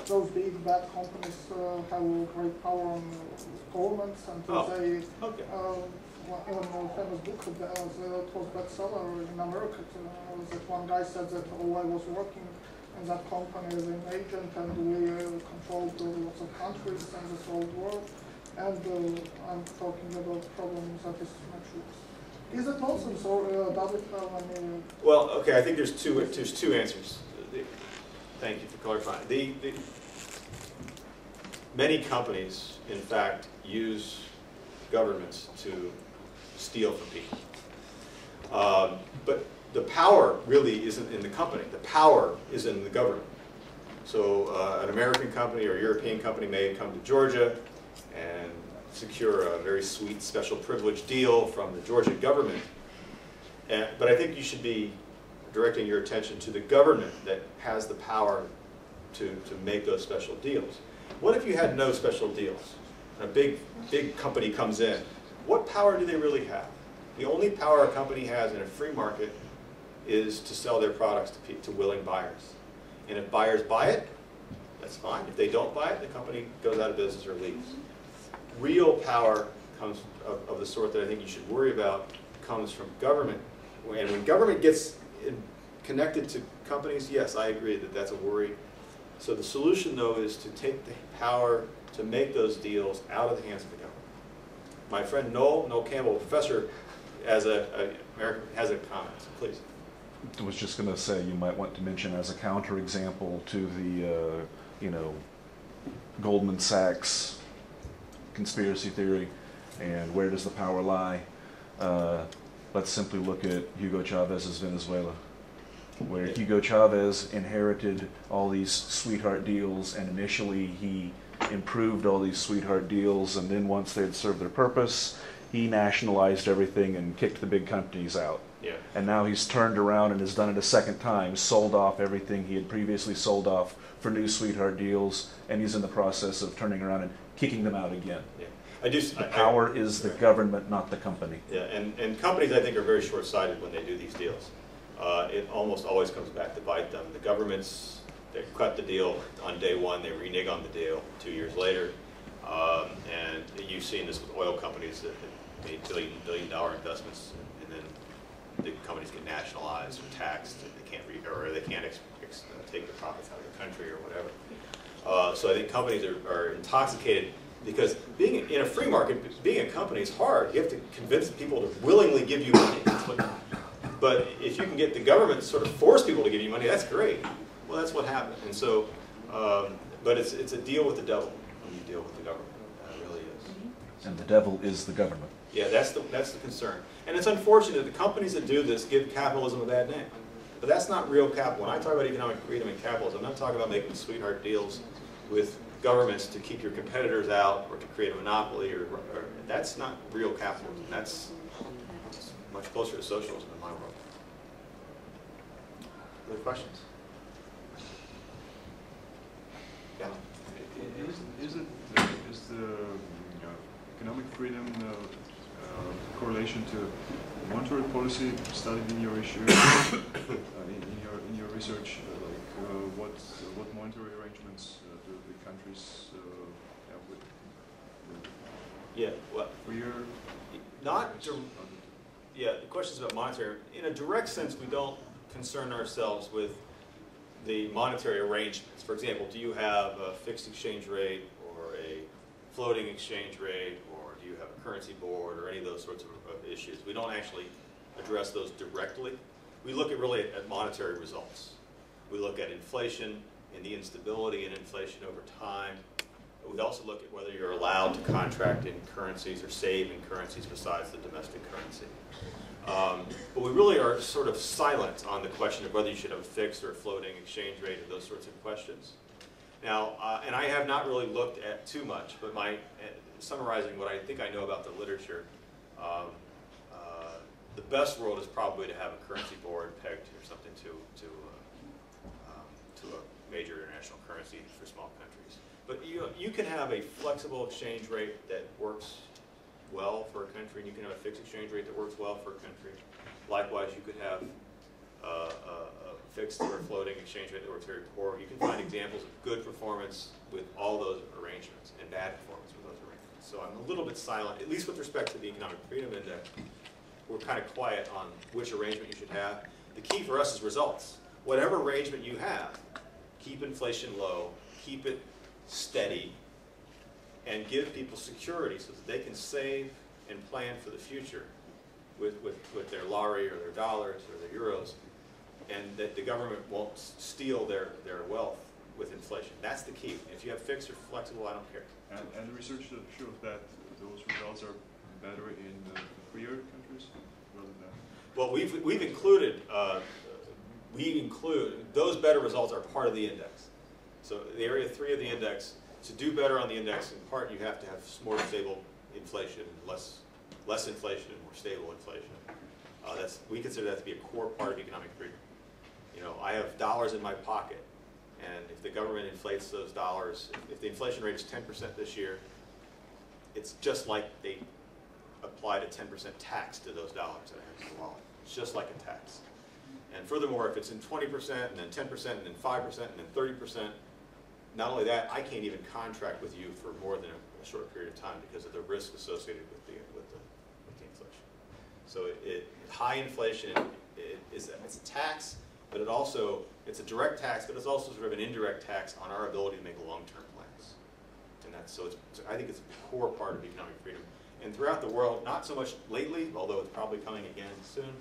those big bad companies have great power on governments, and they
okay.
in a famous book that was bestseller in America. That one guy said that I was working in that company as an agent, and we controlled lots of countries and the whole world. And I'm talking about problems that is much worse. Is it nonsense, or does it have any?
Well, okay. I think there's two answers. Thank you for clarifying. Many companies, in fact, use governments to steal from people. But the power really isn't in the company. The power is in the government. So an American company or a European company may come to Georgia and secure a very sweet special privilege deal from the Georgia government. But I think you should be directing your attention to the government that has the power to make those special deals. What if you had no special deals? And a big company comes in. What power do they really have? The only power a company has in a free market is to sell their products to willing buyers. And if buyers buy it, that's fine. If they don't buy it, the company goes out of business or leaves. Real power comes of the sort that I think you should worry about comes from government. And when government gets connected to companies, yes, I agree that that's a worry. So the solution, though, is to take the power to make those deals out of the hands of the government. My friend Noel Campbell, professor, has a comment. So please.
I was just going to say you might want to mention as a counterexample to the, Goldman Sachs conspiracy theory and where does the power lie. Let's simply look at Hugo Chavez's Venezuela, where Hugo Chavez inherited all these sweetheart deals, and initially he improved all these sweetheart deals, and then once they had served their purpose, he nationalized everything and kicked the big companies out.
Yeah.
And now he's turned around and has done it a second time, sold off everything he had previously sold off for new sweetheart deals, and he's in the process of turning around and kicking them out again.
Yeah.
Power is the government, not the company.
Yeah, and companies, I think, are very short-sighted when they do these deals. It almost always comes back to bite them. The governments, they cut the deal on day one, they renege on the deal 2 years later. And you've seen this with oil companies that have made billion-dollar investments, and then the companies get nationalized or taxed, and they can't take the profits out of the country or whatever. So I think companies are intoxicated because being in a free market, being a company is hard. You have to convince people to willingly give you money. But if you can get the government to sort of force people to give you money, that's great. Well, that's what happened. And so, but it's a deal with the devil when you deal with the government. It really is.
And the devil is the government.
Yeah, that's the concern. And it's unfortunate that the companies that do this give capitalism a bad name. But that's not real capital. When I talk about economic freedom and capitalism, I'm not talking about making sweetheart deals with governments to keep your competitors out or to create a monopoly. Or that's not real capitalism. That's much closer to socialism in my world. Other questions? Yeah.
Is the economic freedom correlation to monetary policy studied in your issue, in your research? What monetary arrangements do the countries have with?
Yeah. Well. Yeah. The question is about monetary. In a direct sense, we don't concern ourselves with the monetary arrangements. For example, do you have a fixed exchange rate or a floating exchange rate, or do you have a currency board, or any of those sorts of issues? We don't actually address those directly. We look at monetary results. We look at inflation and the instability in inflation over time. We also look at whether you're allowed to contract in currencies or save in currencies besides the domestic currency. But we really are sort of silent on the question of whether you should have a fixed or a floating exchange rate or those sorts of questions. Now, and I have not really looked at too much, but summarizing what I think I know about the literature, the best world is probably to have a currency board pegged or something to a major international currency for small countries. But you can have a flexible exchange rate that works well for a country, and you can have a fixed exchange rate that works well for a country. Likewise, you could have a fixed or floating exchange rate that works very poor. You can find examples of good performance with all those arrangements and bad performance with those arrangements. So I'm a little bit silent, at least with respect to the Economic Freedom Index. We're kind of quiet on which arrangement you should have. The key for us is results. Whatever arrangement you have, keep inflation low, keep it steady, and give people security so that they can save and plan for the future with their lari or their dollars or their euros, and that the government won't steal their wealth with inflation. That's the key. If you have fixed or flexible, I don't care.
And the research shows that those results are better in the freer countries rather than...
Well, we've included, those better results are part of the index. So the area 3 of the index, to do better on the index, in part you have to have more stable inflation, less inflation and more stable inflation. We consider that to be a core part of economic freedom. You know, I have dollars in my pocket, and if the government inflates those dollars, if the inflation rate is 10% this year, it's just like they applied a 10% tax to those dollars that I have in the wallet. It's just like a tax. And furthermore, if it's in 20% and then 10% and then 5% and then 30%, not only that, I can't even contract with you for more than a short period of time because of the risk associated with the inflation. So high inflation it's a tax, but it's a direct tax, but it's also sort of an indirect tax on our ability to make long-term plans. And I think it's a core part of economic freedom. And throughout the world, not so much lately, although it's probably coming again soon,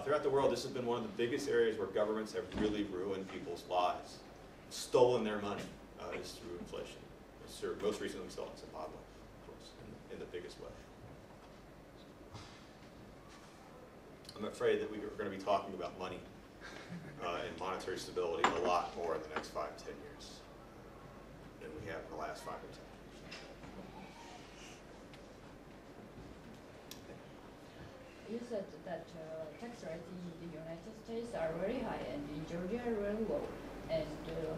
throughout the world, this has been one of the biggest areas where governments have really ruined people's lives, stolen their money, is through inflation. Most recently, we saw it in Zimbabwe, of course, in the biggest way. I'm afraid that we are going to be talking about money and monetary stability a lot more in the next 5 to 10 years than we have in the last 5 or 10 years.
You said that tax rates in the United States are very high and in Georgia are very low. And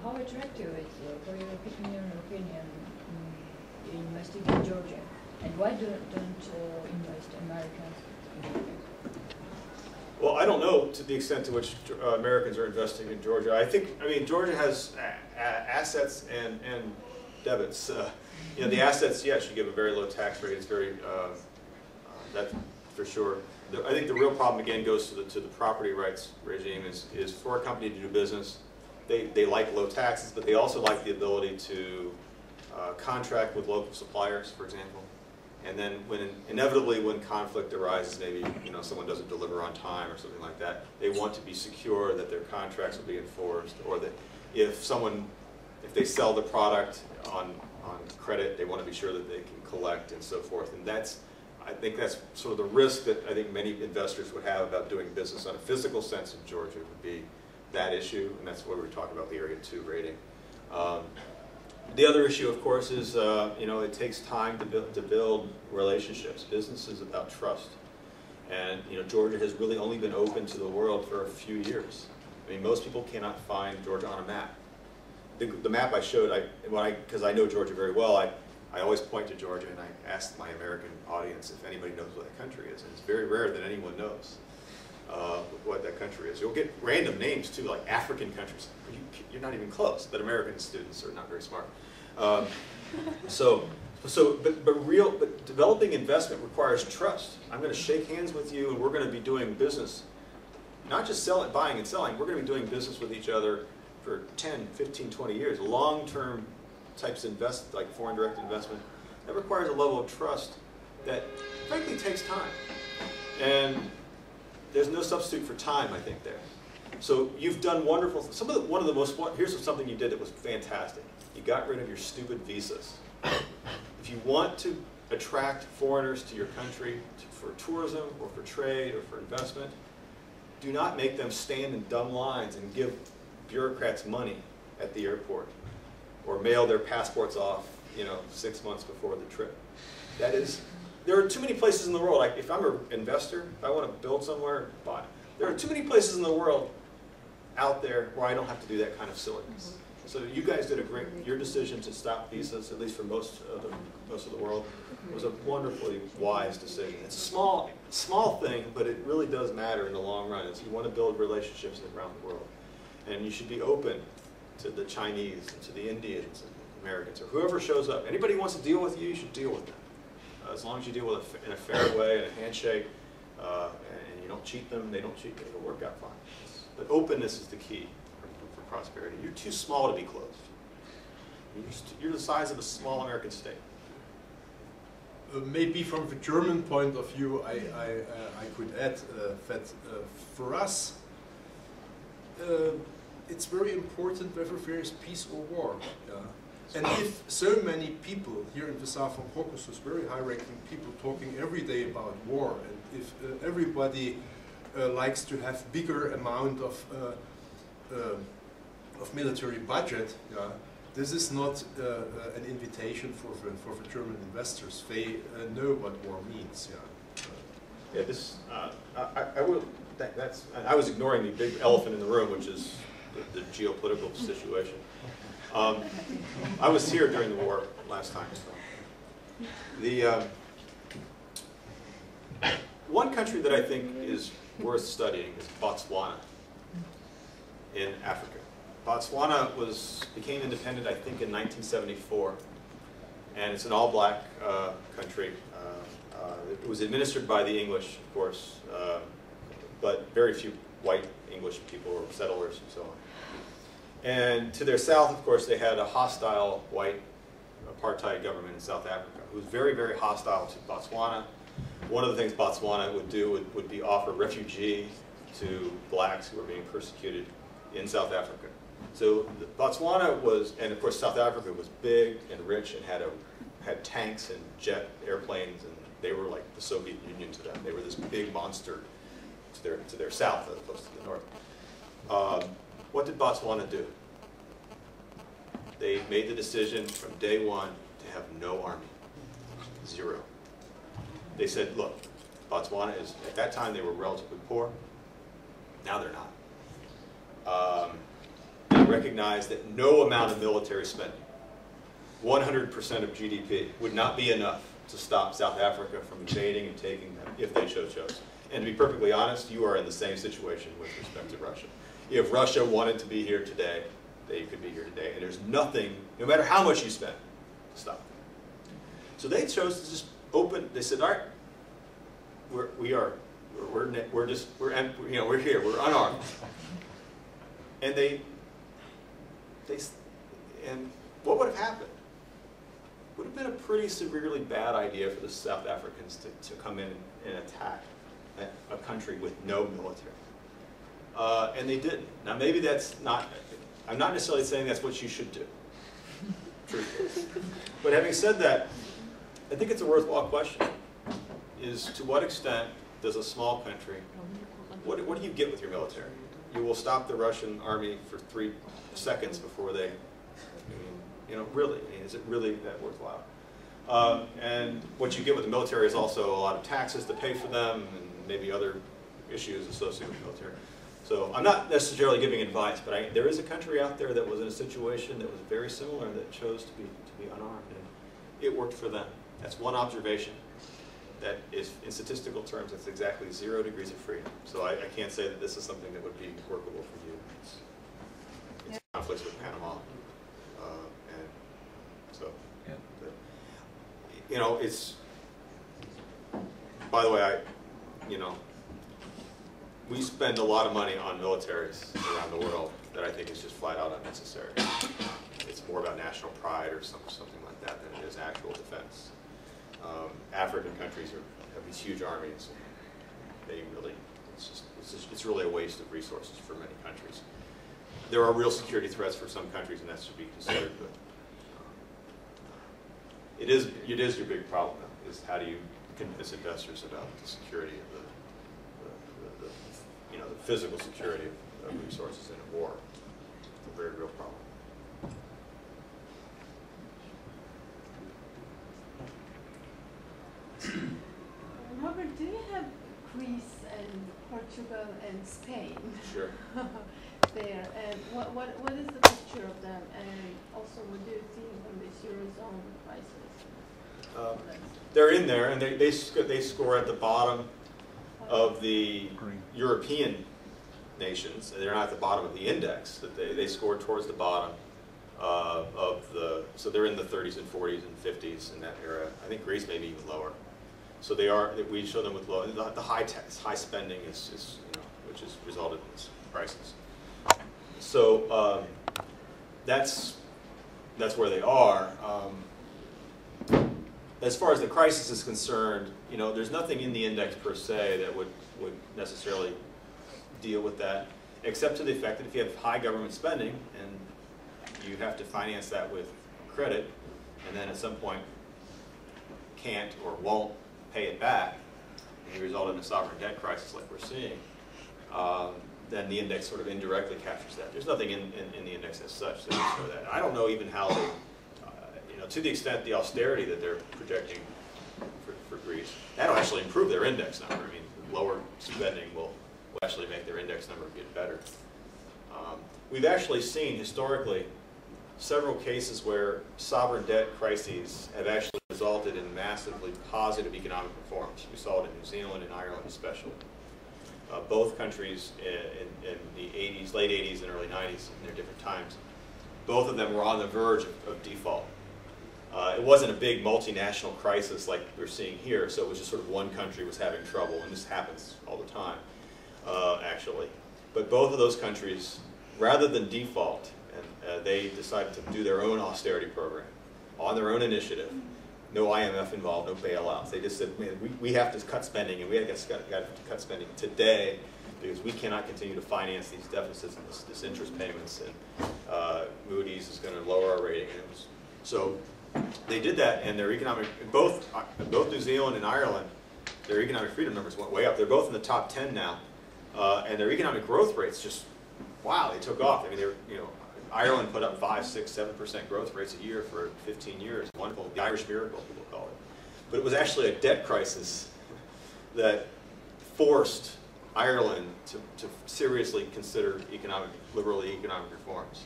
how attractive is for your opinion investing in Georgia? And why don't invest Americans in Georgia?
Well, I don't know to the extent to which Americans are investing in Georgia. I mean, Georgia has assets and debits. You know, the assets, yes, you give a very low tax rate. It's very, that's for sure. I think the real problem again goes to the property rights regime. Is for a company to do business, they like low taxes, but they also like the ability to contract with local suppliers, for example. And then inevitably when conflict arises, maybe someone doesn't deliver on time or something like that, they want to be secure that their contracts will be enforced, or that if they sell the product on credit, they want to be sure that they can collect and so forth. And I think that's sort of the risk that I think many investors would have about doing business on a physical sense in Georgia would be that issue, and that's why we're talking about the Area 2 rating. The other issue, of course, is it takes time to build relationships. Business is about trust, and Georgia has really only been open to the world for a few years. I mean, most people cannot find Georgia on a map. The map I showed, because I know Georgia very well, I always point to Georgia and I ask my American audience if anybody knows what that country is, and it's very rare that anyone knows what that country is. You'll get random names too, like African countries. You're not even close, but American students are not very smart. But developing investment requires trust. I'm going to shake hands with you, and we're going to be doing business, not just buying and selling. We're going to be doing business with each other for 10, 15, 20 years. Long-term types of like foreign direct investment, that requires a level of trust that frankly takes time. And there's no substitute for time, I think, there. So you've done wonderful things. Here's something you did that was fantastic. You got rid of your stupid visas. If you want to attract foreigners to your country for tourism or for trade or for investment, do not make them stand in dumb lines and give bureaucrats money at the airport or mail their passports off 6 months before the trip. There are too many places in the world, like if I'm an investor, if I want to build somewhere, buy. There are too many places in the world out there where I don't have to do that kind of silliness. So you guys did your decision to stop visas, at least for most of the world, was a wonderfully wise decision. It's a small thing, but it really does matter in the long run. You want to build relationships around the world. And you should be open to the Chinese and to the Indians and Americans, or whoever shows up. Anybody who wants to deal with you, you should deal with them. As long as you deal with it in a fair way, in a handshake, and you don't cheat them, they don't cheat you, it'll work out fine. But openness is the key for prosperity. You're too small to be closed. You're the size of a small American state.
Maybe from the German point of view, I could add that for us, it's very important whether there is peace or war. Yeah? And if so many people here in the Southern Caucasus, very high-ranking people talking every day about war, and if everybody likes to have bigger amount of military budget, yeah, this is not an invitation for the German investors. They know what war means. Yeah.
I was ignoring the big elephant in the room, which is the geopolitical situation. I was here during the war last time. So. One country that I think is worth studying is Botswana in Africa. Botswana became independent, I think, in 1974, and it's an all-black country. It was administered by the English, of course, but very few white English people or settlers and so on. And to their south, of course, they had a hostile white apartheid government in South Africa who was very, very hostile to Botswana. One of the things Botswana would do would be offer refugee to blacks who were being persecuted in South Africa. So Botswana was, and of course South Africa was big and rich and had tanks and jet airplanes, and they were like the Soviet Union to them. They were this big monster to their south as opposed to the north. What did Botswana do? They made the decision from day one to have no army. Zero. They said, look, Botswana is, at that time they were relatively poor. Now they're not. They recognized that no amount of military spending, 100% of GDP, would not be enough to stop South Africa from invading and taking them if they so chose. And to be perfectly honest, you are in the same situation with respect to Russia. If Russia wanted to be here today, they could be here today, and there's nothing, no matter how much you spend, to stop them. So they chose to just open. They said, "All right, we're here, we're unarmed," and and what would have happened? Would have been a pretty severely bad idea for the South Africans to come in and attack a country with no military. And they didn't. Now maybe that's not, I'm not necessarily saying that's what you should do, truthfully. But having said that, I think it's a worthwhile question, is to what extent does a small country, what do you get with your military? You will stop the Russian army for 3 seconds before they, really, is it really that worthwhile? And what you get with the military is also a lot of taxes to pay for them and maybe other issues associated with the military. So I'm not necessarily giving advice, but there is a country out there that was in a situation that was very similar that chose to be unarmed, and it worked for them. That's one observation. That is, in statistical terms, it's exactly 0 degrees of freedom. So I can't say that this is something that would be workable for you. It's conflicts with Panama, and so it's. By the way, we spend a lot of money on militaries around the world that I think is just flat out unnecessary. It's more about national pride or something like that than it is actual defense. African countries have these huge armies. They really, it's really a waste of resources for many countries. There are real security threats for some countries, and that should be considered. But it is your big problem, though, is how do you convince investors about the security of the physical security of resources in a war. It's a very real problem.
Robert, do you have Greece and Portugal and Spain?
Sure.
There, and what is the picture of them, and also what do you think on this Eurozone crisis?
They're in there, and they score at the bottom of the European nations. They're not at the bottom of the index, but they score towards the bottom of the. So they're in the 30s and 40s and 50s in that era. I think Greece may be even lower. So they are. We show them with low. The high spending is which has resulted in this crisis. So that's where they are. As far as the crisis is concerned, there's nothing in the index per se that would necessarily deal with that, except to the effect that if you have high government spending and you have to finance that with credit, and then at some point can't or won't pay it back, and you result in a sovereign debt crisis like we're seeing, then the index sort of indirectly captures that. There's nothing in the index as such that would show that. I don't know even how they, to the extent the austerity that they're projecting for Greece, that'll actually improve their index number. I mean, lower spending will actually make their index number get better. We've actually seen historically several cases where sovereign debt crises have actually resulted in massively positive economic reforms. We saw it in New Zealand and Ireland especially. Both countries in the 80s, late 80s and early 90s, in their different times, both of them were on the verge of default. It wasn't a big multinational crisis like we're seeing here, so it was just sort of one country was having trouble, and this happens all the time, actually. But both of those countries, rather than default, and they decided to do their own austerity program on their own initiative. No IMF involved, no bailouts. They just said, man, we have to cut spending, and we got to cut spending today because we cannot continue to finance these deficits and this interest payments, and Moody's is going to lower our rating. So they did that, and their economic, both New Zealand and Ireland, their economic freedom numbers went way up. They're both in the top 10 now, and their economic growth rates just, wow, they took off. I mean, Ireland put up 5%, 6%, 7% growth rates a year for 15 years. Wonderful, the Irish miracle, people call it. But it was actually a debt crisis that forced Ireland to seriously consider liberal economic reforms.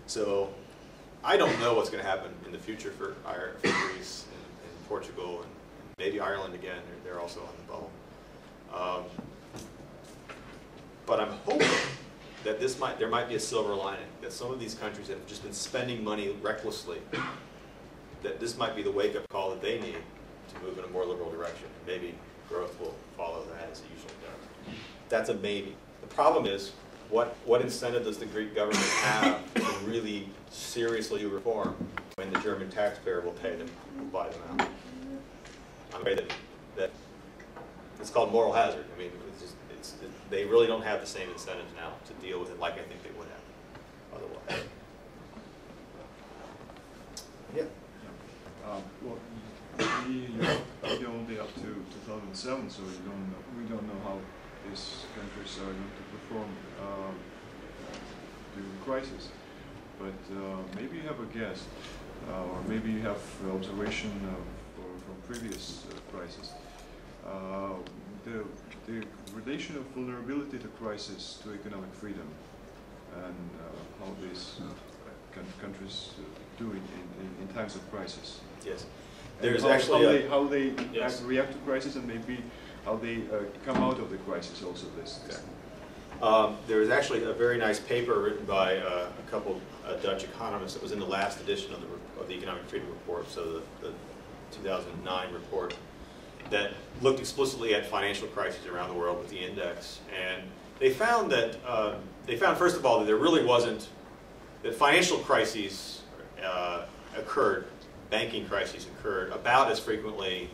So I don't know what's going to happen in the future for Greece and
Portugal, and maybe Ireland again. They're also on the bubble. But I'm hoping that there might be a silver lining, that some of these countries that have just been spending money recklessly, that this might be the wake-up call that they need to move in a more liberal direction. Maybe growth will follow that as it usually does. That's a maybe. The problem is, what incentive does the Greek government have to really seriously reform when the German taxpayer will pay them, will buy them out? I'm afraid that it's called moral hazard. I mean, they really don't have the same incentives now to deal with it like I think they would have otherwise. Yeah.
Well, you're only up to 2007, so we don't know how these countries are going to perform during the crisis. But maybe you have a guess, or maybe you have observation from previous crises. The relation of vulnerability to crisis to economic freedom, and how these countries do in times of crisis.
Yes.
There's how they yes. react to crisis, and maybe how they come out of the crisis also this.
Okay. There was actually a very nice paper written by a couple Dutch economists that was in the last edition of the Economic Freedom Report, so the 2009 report, that looked explicitly at financial crises around the world with the index. And they found that, first of all, that there really wasn't, that financial crises occurred, banking crises occurred about as frequently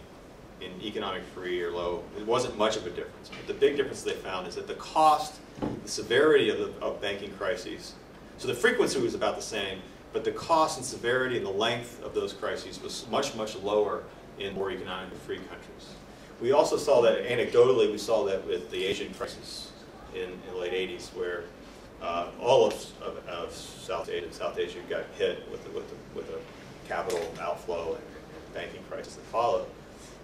in economic free or low. It wasn't much of a difference. But the big difference they found is that the cost, the severity of banking crises, so the frequency was about the same, but the cost and severity and the length of those crises was much, much lower in more economically free countries. We also saw that, anecdotally, we saw that with the Asian crisis in the late 80s, where all of South Asia got hit with a capital outflow and banking crisis that followed.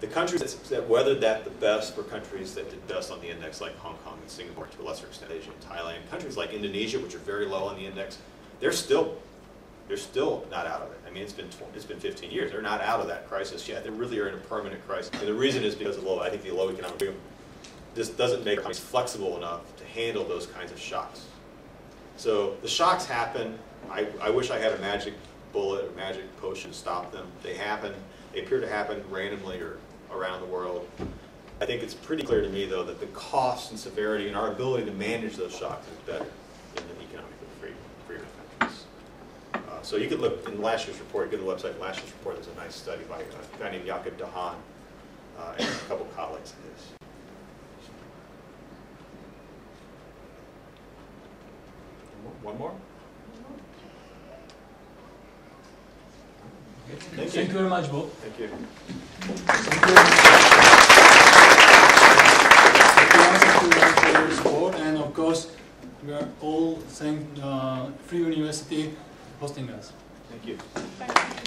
The countries that weathered that the best were countries that did best on the index, like Hong Kong and Singapore, to a lesser extent Asia and Thailand. Countries like Indonesia, which are very low on the index, they're still not out of it. I mean, it's been 15 years. They're not out of that crisis yet. They really are in a permanent crisis. And the reason is because of I think the low economic freedom. This doesn't make economies flexible enough to handle those kinds of shocks. So the shocks happen. I wish I had a magic bullet or magic potion to stop them. They happen. They appear to happen randomly or around the world. I think it's pretty clear to me, though, that the cost and severity and our ability to manage those shocks is better in the economically freer countries. So you could look in last year's report, go to the website, last year's report, there's a nice study by a guy named Jakob de Haan and a couple colleagues of his. One more?
Thank you very much, Bob.
Thank you.
Thank you for your support, and of course, we are all thank Free University hosting us.
Thank you.
Thank you.